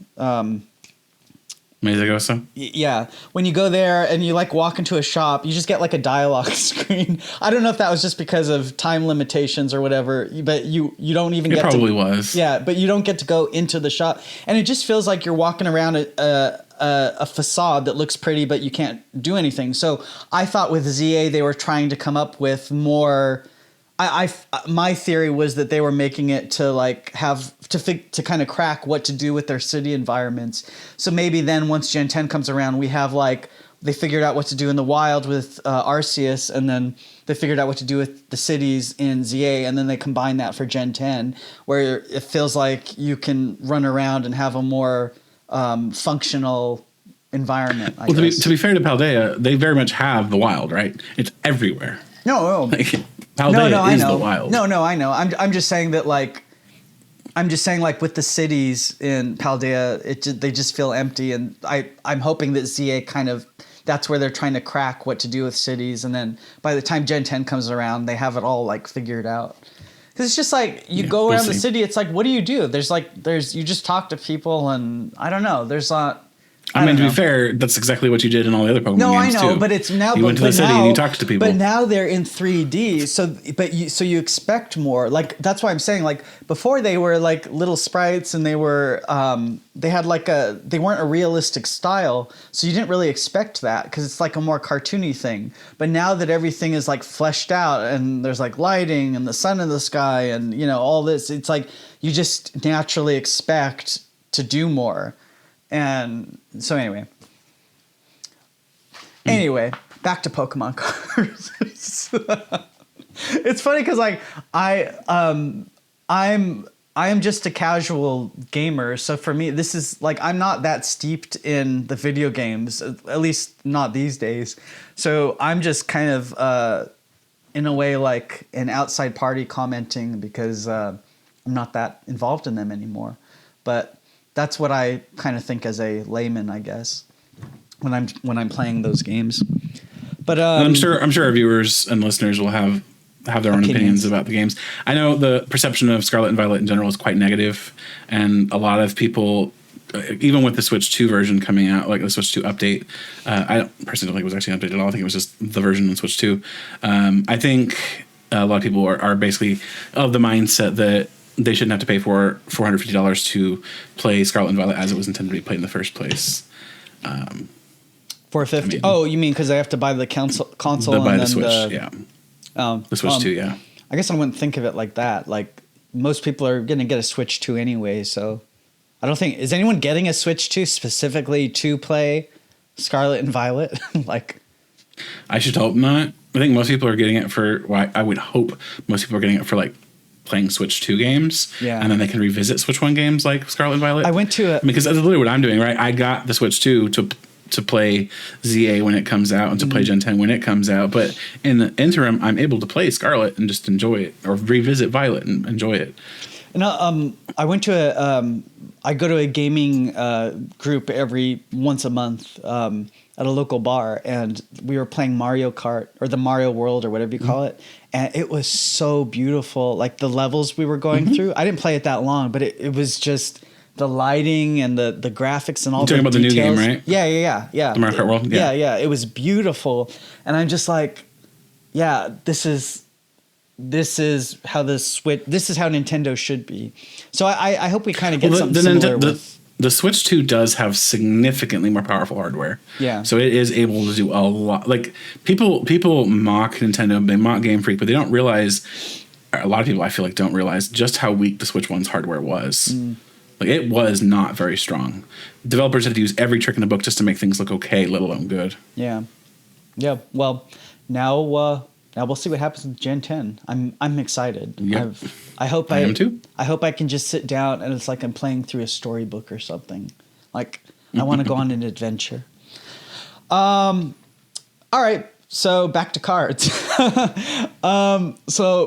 Mesagosa?
Yeah. When you go there and you like walk into a shop, you just get like a dialogue screen. I don't know if that was just because of time limitations or whatever, but you don't even get to... It
probably was.
Yeah, but you don't get to go into the shop. And it just feels like you're walking around a facade that looks pretty, but you can't do anything. So I thought with ZA, they were trying to come up with more... my theory was that they were making it to like have to kind of crack what to do with their city environments. So maybe then once Gen 10 comes around, we have like they figured out what to do in the wild with Arceus, and then they figured out what to do with the cities in ZA, and then they combine that for Gen 10, where it feels like you can run around and have a more functional environment.
To be fair to Paldea, they very much have the wild, right? It's everywhere.
No.
Paldea is the wild.
No, I know. I'm just saying that like with the cities in Paldea, they just feel empty, and I'm hoping that ZA kind of that's where they're trying to crack what to do with cities, and then by the time Gen 10 comes around, they have it all like figured out. Because it's just like you go around the city, it's like what do? There's you just talk to people, and I don't know. There's not.
I mean, to be fair, that's exactly what you did in all the other Pokemon games, too.
No, I know, but it's now...
You went to the city and you talked to people.
But now they're in 3D, so you expect more. Like, that's why I'm saying, like, before they were, like, little sprites, and they were... they weren't a realistic style, so you didn't really expect that, because it's, like, a more cartoony thing. But now that everything is, like, fleshed out, and there's, like, lighting, and the sun in the sky, and, you know, all this, it's like, you just naturally expect to do more. And so anyway, Anyway, back to Pokemon cards. It's funny because like I'm just a casual gamer, so for me this is like I'm not that steeped in the video games, at least not these days. So I'm just kind of in a way like an outside party commenting because I'm not that involved in them anymore. But that's what I kind of think as a layman, I guess, when I'm playing those games. But
I'm sure our viewers and listeners will have their own opinions about the games. I know the perception of Scarlet and Violet in general is quite negative, and a lot of people, even with the Switch 2 version coming out, like the Switch 2 update, I don't personally think it was actually an update at all. I think it was just the version on Switch 2. I think a lot of people are basically of the mindset that they shouldn't have to pay for $450 to play Scarlet and Violet as it was intended to be played in the first place.
$450. I mean, oh, you mean because they have to buy the console and
buy
then
the Switch? Yeah. The Switch 2, yeah.
I guess I wouldn't think of it like that. Like most people are going to get a Switch 2 anyway, so I don't think is anyone getting a Switch 2 specifically to play Scarlet and Violet? Like,
I should hope not. I think most people are getting it for. Well, I would hope most people are getting it for like playing Switch 2 games, and then they can revisit Switch 1 games like Scarlet and Violet.
I went to
because that's literally what I'm doing, right? I got the Switch 2 to play ZA when it comes out and to play Gen 10 when it comes out, but in the interim, I'm able to play Scarlet and just enjoy it, or revisit Violet and enjoy it.
And I went to I go to a gaming group every once a month at a local bar, and we were playing Mario Kart or the Mario World or whatever you call it. And it was so beautiful. Like the levels we were going through, I didn't play it that long, but it was just the lighting and the graphics and all the details. You're talking about the new game, right? Yeah.
The Mario Kart World?
Yeah. It was beautiful. And I'm just like, yeah, this is how the Switch, this is how Nintendo should be. So I hope we kind of get something similar with...
The Switch 2 does have significantly more powerful hardware.
Yeah.
So it is able to do a lot. Like people mock Nintendo, they mock Game Freak, but they don't realize, a lot of people I feel like don't realize just how weak the Switch 1's hardware was. Like it was not very strong. Developers had to use every trick in the book just to make things look okay, let alone good.
Yeah. Yeah. Well, now we'll see what happens with Gen 10. I'm excited.
Yep.
I hope
I am too.
I hope I can just sit down and it's like I'm playing through a storybook or something. Like I want to go on an adventure. All right. So back to cards. So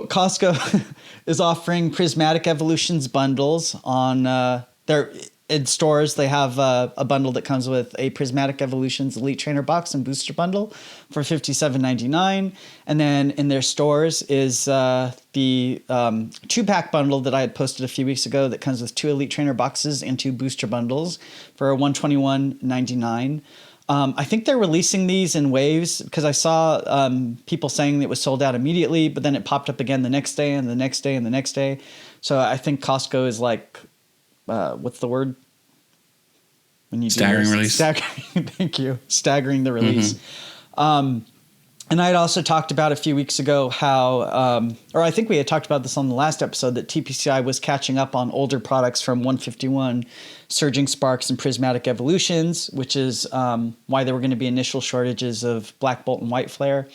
Costco is offering Prismatic Evolutions bundles on their in stores. They have a bundle that comes with a Prismatic Evolutions Elite Trainer box and booster bundle for $57.99. And then in their stores is the 2-pack bundle that I had posted a few weeks ago that comes with 2 Elite Trainer boxes and 2 booster bundles for $121.99. I think they're releasing these in waves because I saw people saying it was sold out immediately, but then it popped up again the next day and the next day and the next day. So I think Costco is like, what's the word? When you
staggering release.
Thank you. Staggering the release. And I had also talked about a few weeks ago how, or I think we had talked about this on the last episode, that TPCI was catching up on older products from 151, Surging Sparks and Prismatic Evolutions, which is why there were going to be initial shortages of Black Bolt and White Flare.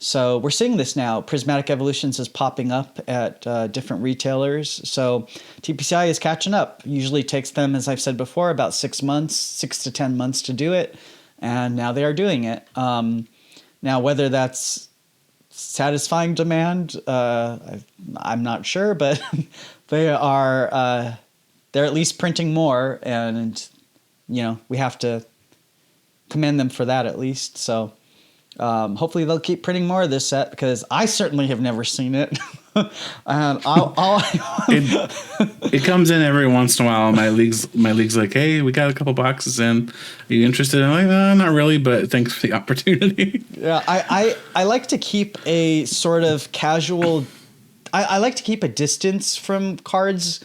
So we're seeing this now. Prismatic Evolutions is popping up at different retailers. So TPCI is catching up. Usually takes them, as I've said before, about 6 to 10 months to do it. And now they are doing it. Now, whether that's satisfying demand, I'm not sure, but they're at least printing more, and we have to commend them for that at least. So hopefully they'll keep printing more of this set because I certainly have never seen it. And
it comes in every once in a while. My league's like, hey, we got a couple boxes in. Are you interested? I'm like, no, not really, but thanks for the opportunity.
Yeah, I like to keep a sort of casual. I like to keep a distance from cards.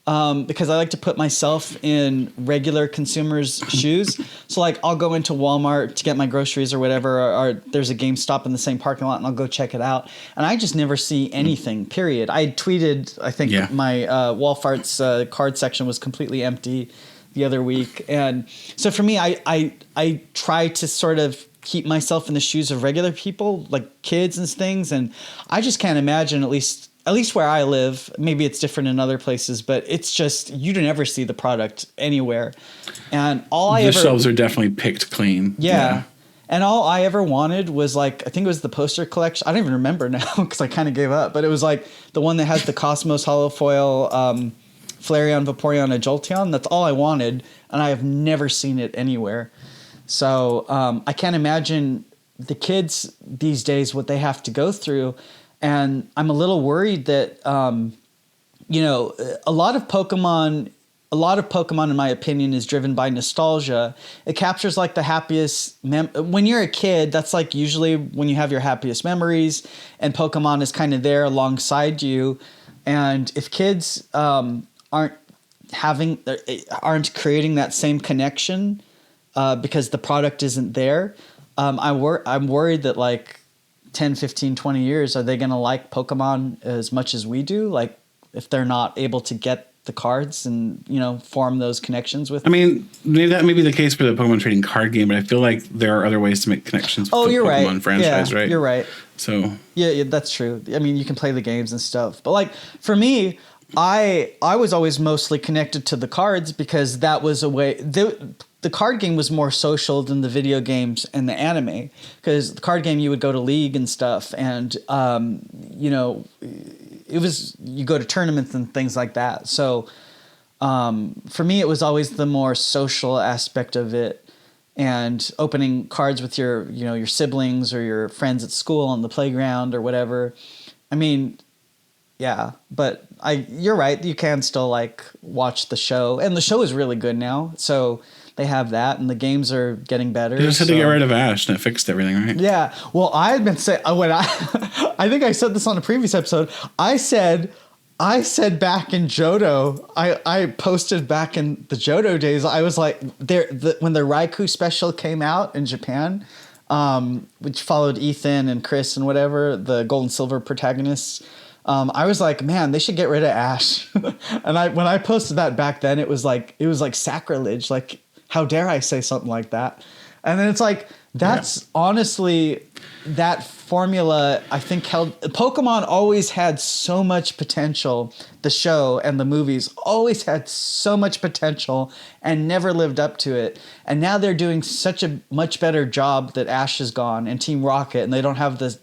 Because I like to put myself in regular consumers' shoes. So like I'll go into Walmart to get my groceries or whatever, or there's a GameStop in the same parking lot and I'll go check it out. And I just never see anything, period. I tweeted, I think my Walfart's card section was completely empty the other week. And so for me, I try to sort of keep myself in the shoes of regular people, like kids and things. And I just can't imagine, at least where I live, maybe it's different in other places, but it's just, you'd never see the product anywhere. And the
shelves are definitely picked clean.
Yeah. And all I ever wanted was like, I think it was the poster collection. I don't even remember now because I kind of gave up, but it was like the one that has the Cosmos holofoil, Flareon, Vaporeon, and Jolteon. That's all I wanted. And I have never seen it anywhere. So I can't imagine the kids these days, what they have to go through. And I'm a little worried that, a lot of Pokemon, in my opinion, is driven by nostalgia. It captures like the happiest when you're a kid. That's like usually when you have your happiest memories, and Pokemon is kind of there alongside you. And if kids aren't creating that same connection because the product isn't there, I'm worried that like 10, 15, 20 years, are they going to like Pokemon as much as we do? Like if they're not able to get the cards and, form those connections with.
I mean, maybe that may be the case for the Pokemon trading card game, but I feel like there are other ways to make connections with the Pokemon franchise, right?
You're right.
So
yeah, that's true. I mean, you can play the games and stuff, but like for me, I was always mostly connected to the cards because that was a way. The card game was more social than the video games and the anime, because the card game you would go to league and stuff, and it was, you go to tournaments and things like that. So for me, it was always the more social aspect of it, and opening cards with your siblings or your friends at school on the playground or whatever. I mean, yeah, but you're right. You can still like watch the show, and the show is really good now. So they have that, and the games are getting better.
They just had to get rid of Ash, and it fixed everything, right?
Yeah. Well, I had been saying when I think I said this on a previous episode. I said back in Johto, I posted back in the Johto days. I was like, when the Raikou special came out in Japan, which followed Ethan and Chris and whatever, the Gold and Silver protagonists. I was like, man, they should get rid of Ash. And when I posted that back then, it was like sacrilege. Like, how dare I say something like that? And then it's like, that's honestly, that formula, I think Pokemon always had so much potential. The show and the movies always had so much potential and never lived up to it. And now they're doing such a much better job that Ash is gone and Team Rocket, and they don't have this,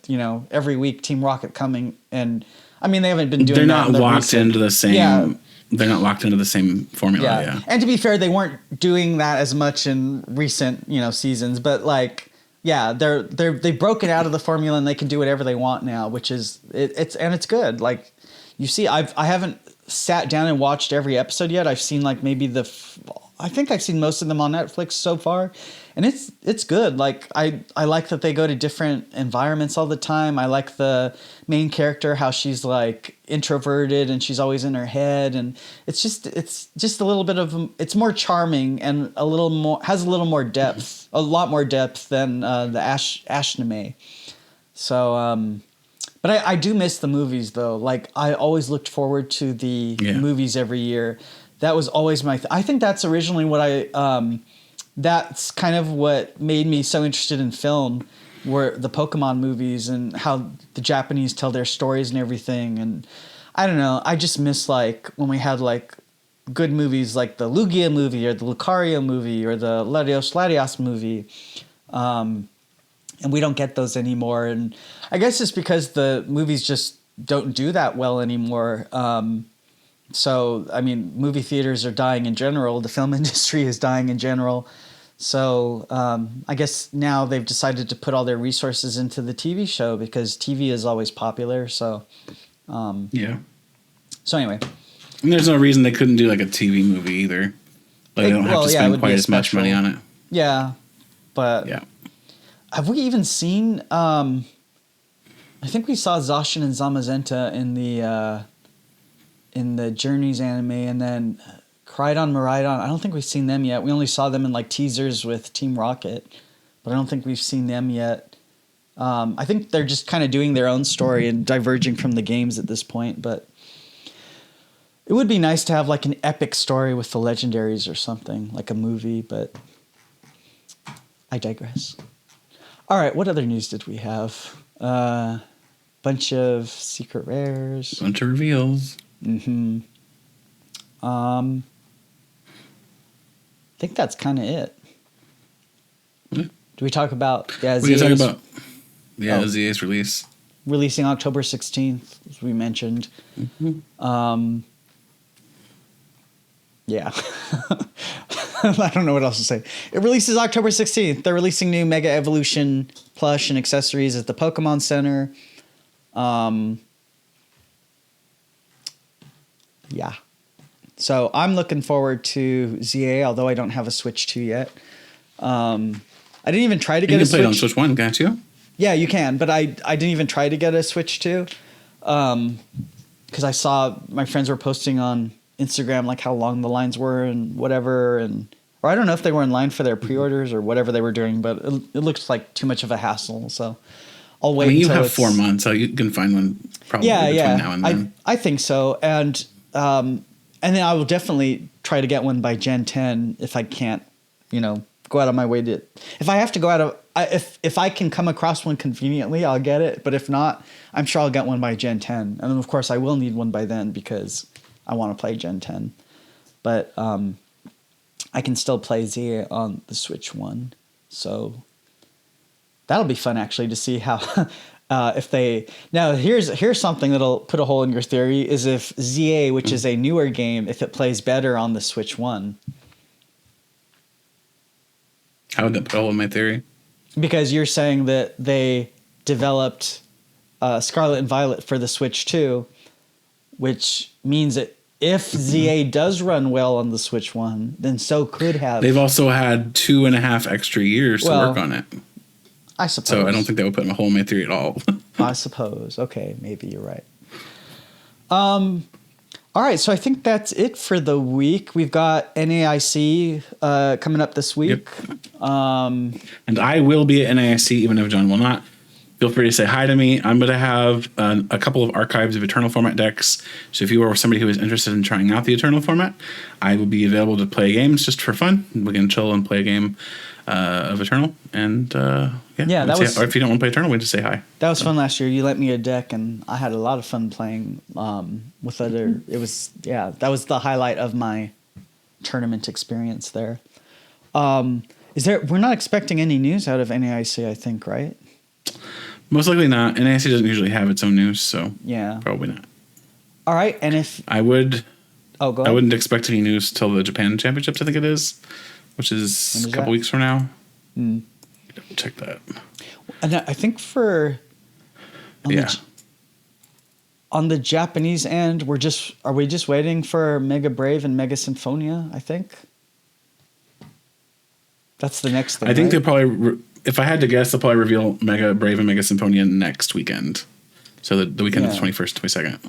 every week Team Rocket coming. And I mean, they haven't been doing
They're
that.
Not locked into the same. Yeah. They're not locked into the same formula. Yeah.
And to be fair, they weren't doing that as much in recent, seasons, but like, yeah, they've broken out of the formula and they can do whatever they want now, which is it's good. Like, you see, I haven't sat down and watched every episode yet. I've seen like maybe I think I've seen most of them on Netflix so far, and it's good. Like I like that they go to different environments all the time. I like the main character, how she's like introverted and she's always in her head, and it's just a little bit of, it's more charming and has a little more depth, a lot more depth than the Ashname. So but I do miss the movies though. Like I always looked forward to the movies every year. That was always I think that's originally what that's kind of what made me so interested in film, were the Pokemon movies and how the Japanese tell their stories and everything. And I don't know, I just miss like when we had like good movies like the Lugia movie or the Lucario movie or the Latios movie. And we don't get those anymore. And I guess it's because the movies just don't do that well anymore. So, I mean, movie theaters are dying in general. The film industry is dying in general. So I guess now they've decided to put all their resources into the TV show because TV is always popular. So,
yeah.
So anyway.
And there's no reason they couldn't do like a TV movie either. Like, they don't have to spend quite as much money on it. Yeah.
But have we even seen... I think we saw Zacian and Zamazenta in the Journeys anime, and then Koraidon, Miraidon. I don't think we've seen them yet. We only saw them in like teasers with Team Rocket, but I don't think we've seen them yet. I think they're just kind of doing their own story and diverging from the games at this point, but it would be nice to have like an epic story with the legendaries or something, like a movie, but I digress. All right, what other news did we have? Bunch of secret rares.
Bunch of reveals.
Mm-hmm. I think that's kind of it.
Yeah.
Do we talk about
We can talk about ZA's release.
Releasing October 16th, as we mentioned.
Mm-hmm.
Yeah. I don't know what else to say. It releases October 16th. They're releasing new Mega Evolution plush and accessories at the Pokemon Center. Yeah. So I'm looking forward to ZA, although I don't have a Switch 2 yet. I didn't even try to get a Switch.
You can play it on Switch 1, can't you?
Yeah, you can, but I didn't even try to get a Switch 2. Because I saw my friends were posting on Instagram like how long the lines were and whatever, or I don't know if they were in line for their pre-orders or whatever they were doing, but it looks like too much of a hassle. So I'll wait.
You have 4 months, so you can find one probably between now and then.
I think so, and then I will definitely try to get one by Gen 10 if I can't, go out of my way to. If I have to go out of, if I can come across one conveniently, I'll get it. But if not, I'm sure I'll get one by Gen 10, and then of course I will need one by then because I want to play Gen 10. But I can still play Z on the Switch 1, so that'll be fun actually to see how if they now here's something that'll put a hole in your theory is if ZA, which is a newer game, if it plays better on the Switch 1.
How would that put a hole in my theory?
Because you're saying that they developed Scarlet and Violet for the Switch 2, which means that if ZA does run well on the Switch 1, then so could have.
They've also had 2.5 extra years to work on it.
I suppose.
So I don't think that would put a hole in my theory at all.
I suppose. Okay, maybe you're right. All right, so I think that's it for the week. We've got NAIC coming up this week.
Yep. And I will be at NAIC, even if John will not. Feel free to say hi to me. I'm going to have a couple of archives of Eternal format decks. So if you are somebody who is interested in trying out the Eternal format, I will be available to play games just for fun. We can chill and play a game of Eternal. And or if you don't want to play Eternal, we just say hi.
That was fun last year. You lent me a deck, and I had a lot of fun playing with other. It was that was the highlight of my tournament experience there. We're not expecting any news out of NAIC, I think, right?
Most likely not. NAIC doesn't usually have its own news, so probably not.
All right, and if
I would,
go ahead.
I wouldn't expect any news till the Japan Championships. I think it is, which is a couple weeks from now. Check that.
And I think on the Japanese end, are we just waiting for Mega Brave and Mega Symphonia? I think that's the next thing.
I think they'll probably. If I had to guess, they'll probably reveal Mega Brave and Mega Symphonia next weekend. So the weekend of the 21st,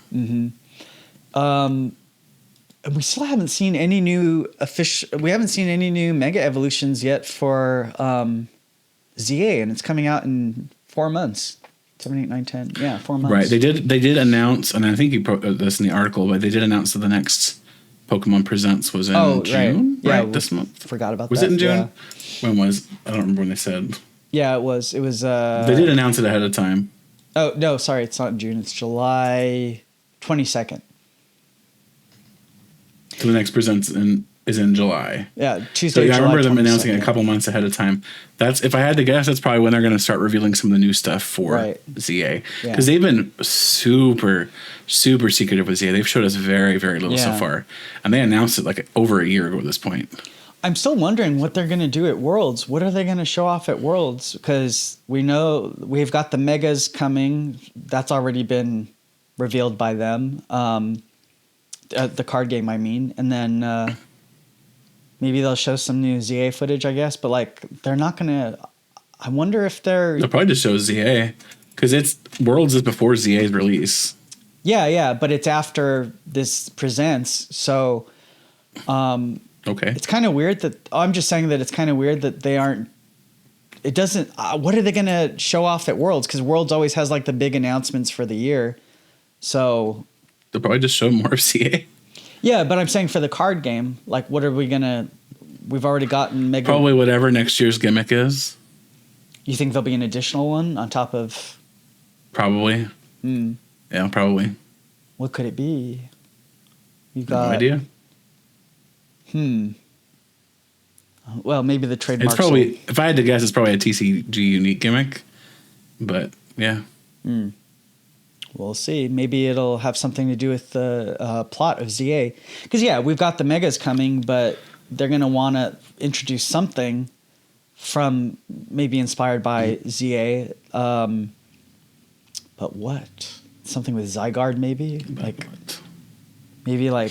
22nd.
And we still haven't seen any new we haven't seen any new Mega Evolutions yet for ZA, and it's coming out in 4 months. 7, 8, 9, 10. Yeah, 4 months.
Right. They did announce, and I think you put this in the article, but they did announce that the next Pokemon Presents was in June.
Right. Yeah,
this month.
Forgot about
was
that.
it in June?
Yeah.
When was? I don't remember when they said.
Yeah, it was. It was.
They did announce it ahead of time.
Oh no! Sorry, it's not in June. It's July 22nd.
So the next Presents is in July.
Yeah, Tuesday.
So I remember them announcing it a
yeah.
couple months ahead of time. That's if I had to guess, that's probably when they're going to start revealing some of the new stuff for ZA, because they've been super secretive with ZA. They've showed us very little so far, and they announced it like over a year ago at this point.
I'm still wondering what they're going to do at Worlds. What are they going to show off at Worlds? Because we know we've got the Megas coming. That's already been revealed by them. The card game, I mean. And then maybe they'll show some new ZA footage, I guess. But, they're not going to... I wonder if they're...
They'll probably just show ZA. Because Worlds is before ZA's release.
Yeah. But it's after this Presents. So...
Okay.
It's kind of weird that I'm just saying that it's kind of weird that they aren't. It doesn't. What are they going to show off at Worlds? Because Worlds always has the big announcements for the year. So
they'll probably just show more of CA.
Yeah, but I'm saying for the card game, what are we going to. We've already gotten Mega.
Probably whatever next year's gimmick is.
You think there'll be an additional one on top of?
Probably. Yeah, probably.
What could it be? You
No
got
idea.
Well, maybe the trademark.
It's probably, if I had to guess, it's probably a TCG unique gimmick. But yeah.
We'll see. Maybe it'll have something to do with the plot of ZA. Because, yeah, we've got the megas coming, but they're going to want to introduce something from maybe inspired by ZA. But what? Something with Zygarde, maybe? Maybe I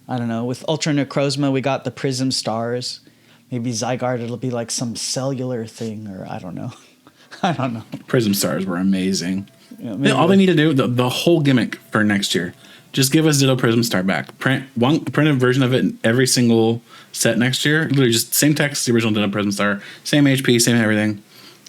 don't know. With Ultra Necrozma, we got the Prism Stars. Maybe Zygarde, it'll be like some cellular thing, or I don't know. I don't know.
Prism Stars were amazing.
Yeah,
All they need to do, the whole gimmick for next year, just give us Ditto Prism Star back. Print a version of it in every single set next year. Literally just same text, the original Ditto Prism Star, same HP, same everything.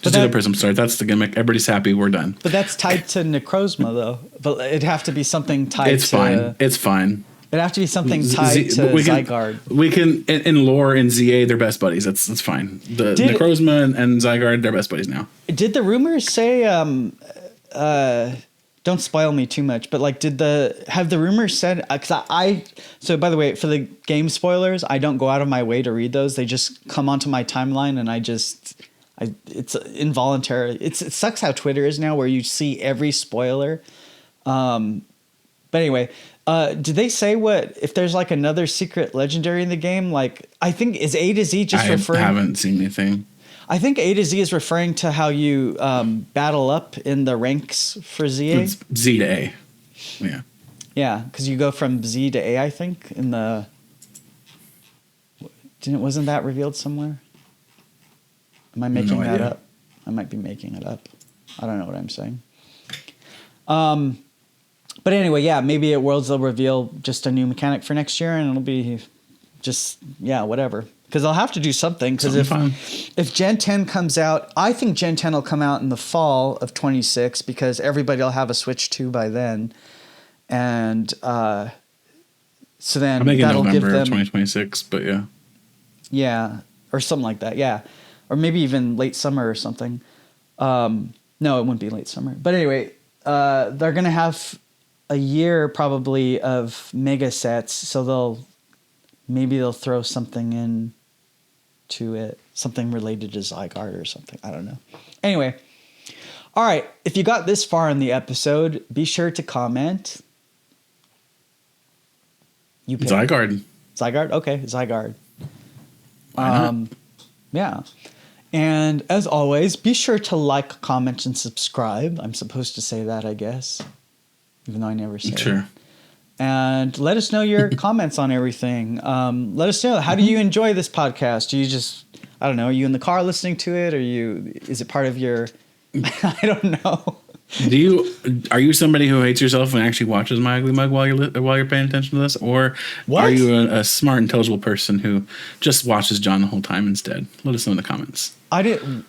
Just Ditto Prism Star. That's the gimmick. Everybody's happy. We're done.
But that's tied to Necrozma, though. But it'd have to be something tied
It's fine. It's fine.
It'd have to be something tied to Zygarde.
We can, in lore, in ZA, they're best buddies. That's fine. The Necrozma and Zygarde, they're best buddies now.
Did the rumors say... don't spoil me too much, but have the rumors said, so by the way, for the game spoilers, I don't go out of my way to read those. They just come onto my timeline and it's involuntary. It sucks how Twitter is now, where you see every spoiler. But anyway, did they say if there's another secret legendary in the game? I think is A to Z just referring.
I haven't seen anything.
I think A to Z is referring to how you battle up in the ranks for ZA.
It's Z to A. Yeah.
Yeah, because you go from Z to A, I think, wasn't that revealed somewhere? Am I making that up? I might be making it up. I don't know what I'm saying. But anyway, yeah, maybe at Worlds they'll reveal just a new mechanic for next year, and it'll be just, whatever. Because they'll have to do something. Because if Gen 10 comes out, I think Gen 10 will come out in the fall of 26 because everybody will have a Switch 2 by then. And so then that'll give them...
of 2026, but yeah.
Yeah, or something like that, yeah. Or maybe even late summer or something. No, it wouldn't be late summer. But anyway, they're going to have a year probably of mega sets, so maybe they'll throw something in to it, something related to Zygarde or something. I don't know. Anyway, all right. If you got this far in the episode, be sure to comment. You pick.
Zygarde.
Zygarde? Okay, Zygarde.
Why not?
Yeah. And as always, be sure to like, comment, and subscribe. I'm supposed to say that, I guess, even though I never say it.
Sure.
And let us know your comments on everything. Let us know, how do you enjoy this podcast? Do you just, I don't know, are you in the car listening to it? Is it part of your, I don't know.
Are you somebody who hates yourself and actually watches My Ugly Mug while you're paying attention to this? Or are you a smart, intelligible person who just watches John the whole time instead? Let us know in the comments.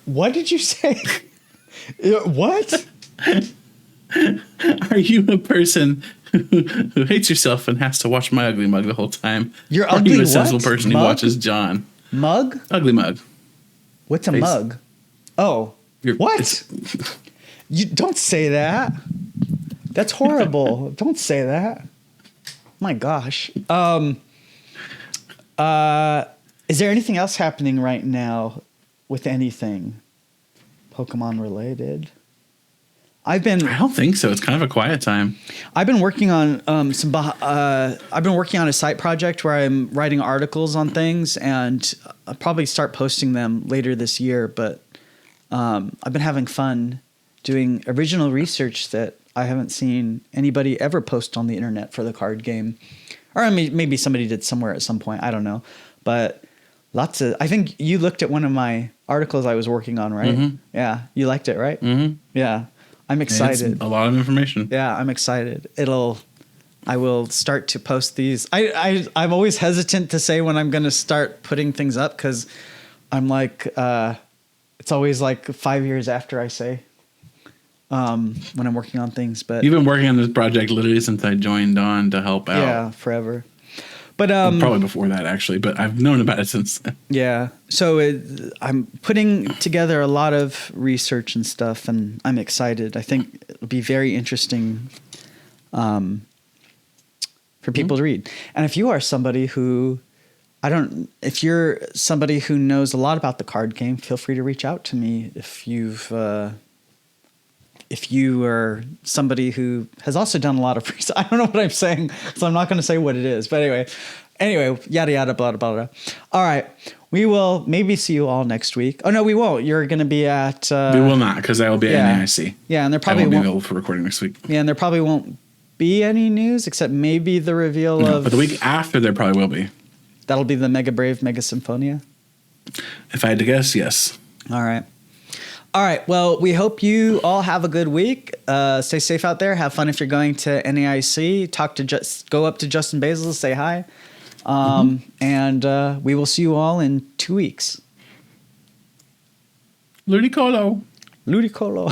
What did you say? What?
Are you a person who hates yourself and has to watch My Ugly Mug the whole time?
You're
ugly. Are you a sensible
what?
person
Mug?
who watches John?
Mug?
Ugly Mug.
What's a mug? Oh, what? You don't say that. That's horrible. Don't say that. My gosh. Is there anything else happening right now with anything Pokemon related? I
don't think so. It's kind of a quiet time.
I've been working on I've been working on a site project where I'm writing articles on things, and I'll probably start posting them later this year. But I've been having fun doing original research that I haven't seen anybody ever post on the internet for the card game. Or I mean, maybe somebody did somewhere at some point. I don't know. But I think you looked at one of my articles I was working on, right?
Mm-hmm.
Yeah. You liked it, right?
Mm-hmm.
Yeah. I'm excited.
It's a lot of information.
Yeah, I'm excited. I will start to post these. I'm always hesitant to say when I'm going to start putting things up, because I'm like, it's always like 5 years after I say when I'm working on things. But
you've been working on this project literally since I joined on to help out.
Yeah, forever. But
probably before that, actually. But I've known about it since then.
Yeah. So I'm putting together a lot of research and stuff, and I'm excited. I think it'll be very interesting for people to read. And if you are somebody who if you're somebody who knows a lot about the card game, feel free to reach out to me. If you are somebody who has also done a lot of research, I don't know what I'm saying, so I'm not going to say what it is. But anyway, yada yada blah blah blah. All right, we will maybe see you all next week. Oh no, we won't. You're going to be at.
We will not, because I will be at NAIC.
Yeah, and there probably
won't be available for recording next week.
Yeah, and there probably won't be any news except maybe the reveal of.
But the week after, there probably will be.
That'll be the Mega Brave Mega Symphonia?
If I had to guess, yes.
All right. Well, we hope you all have a good week. Stay safe out there. Have fun if you're going to NAIC. Go up to Justin Basil, say hi. And we will see you all in 2 weeks.
Ludicolo.
Ludicolo.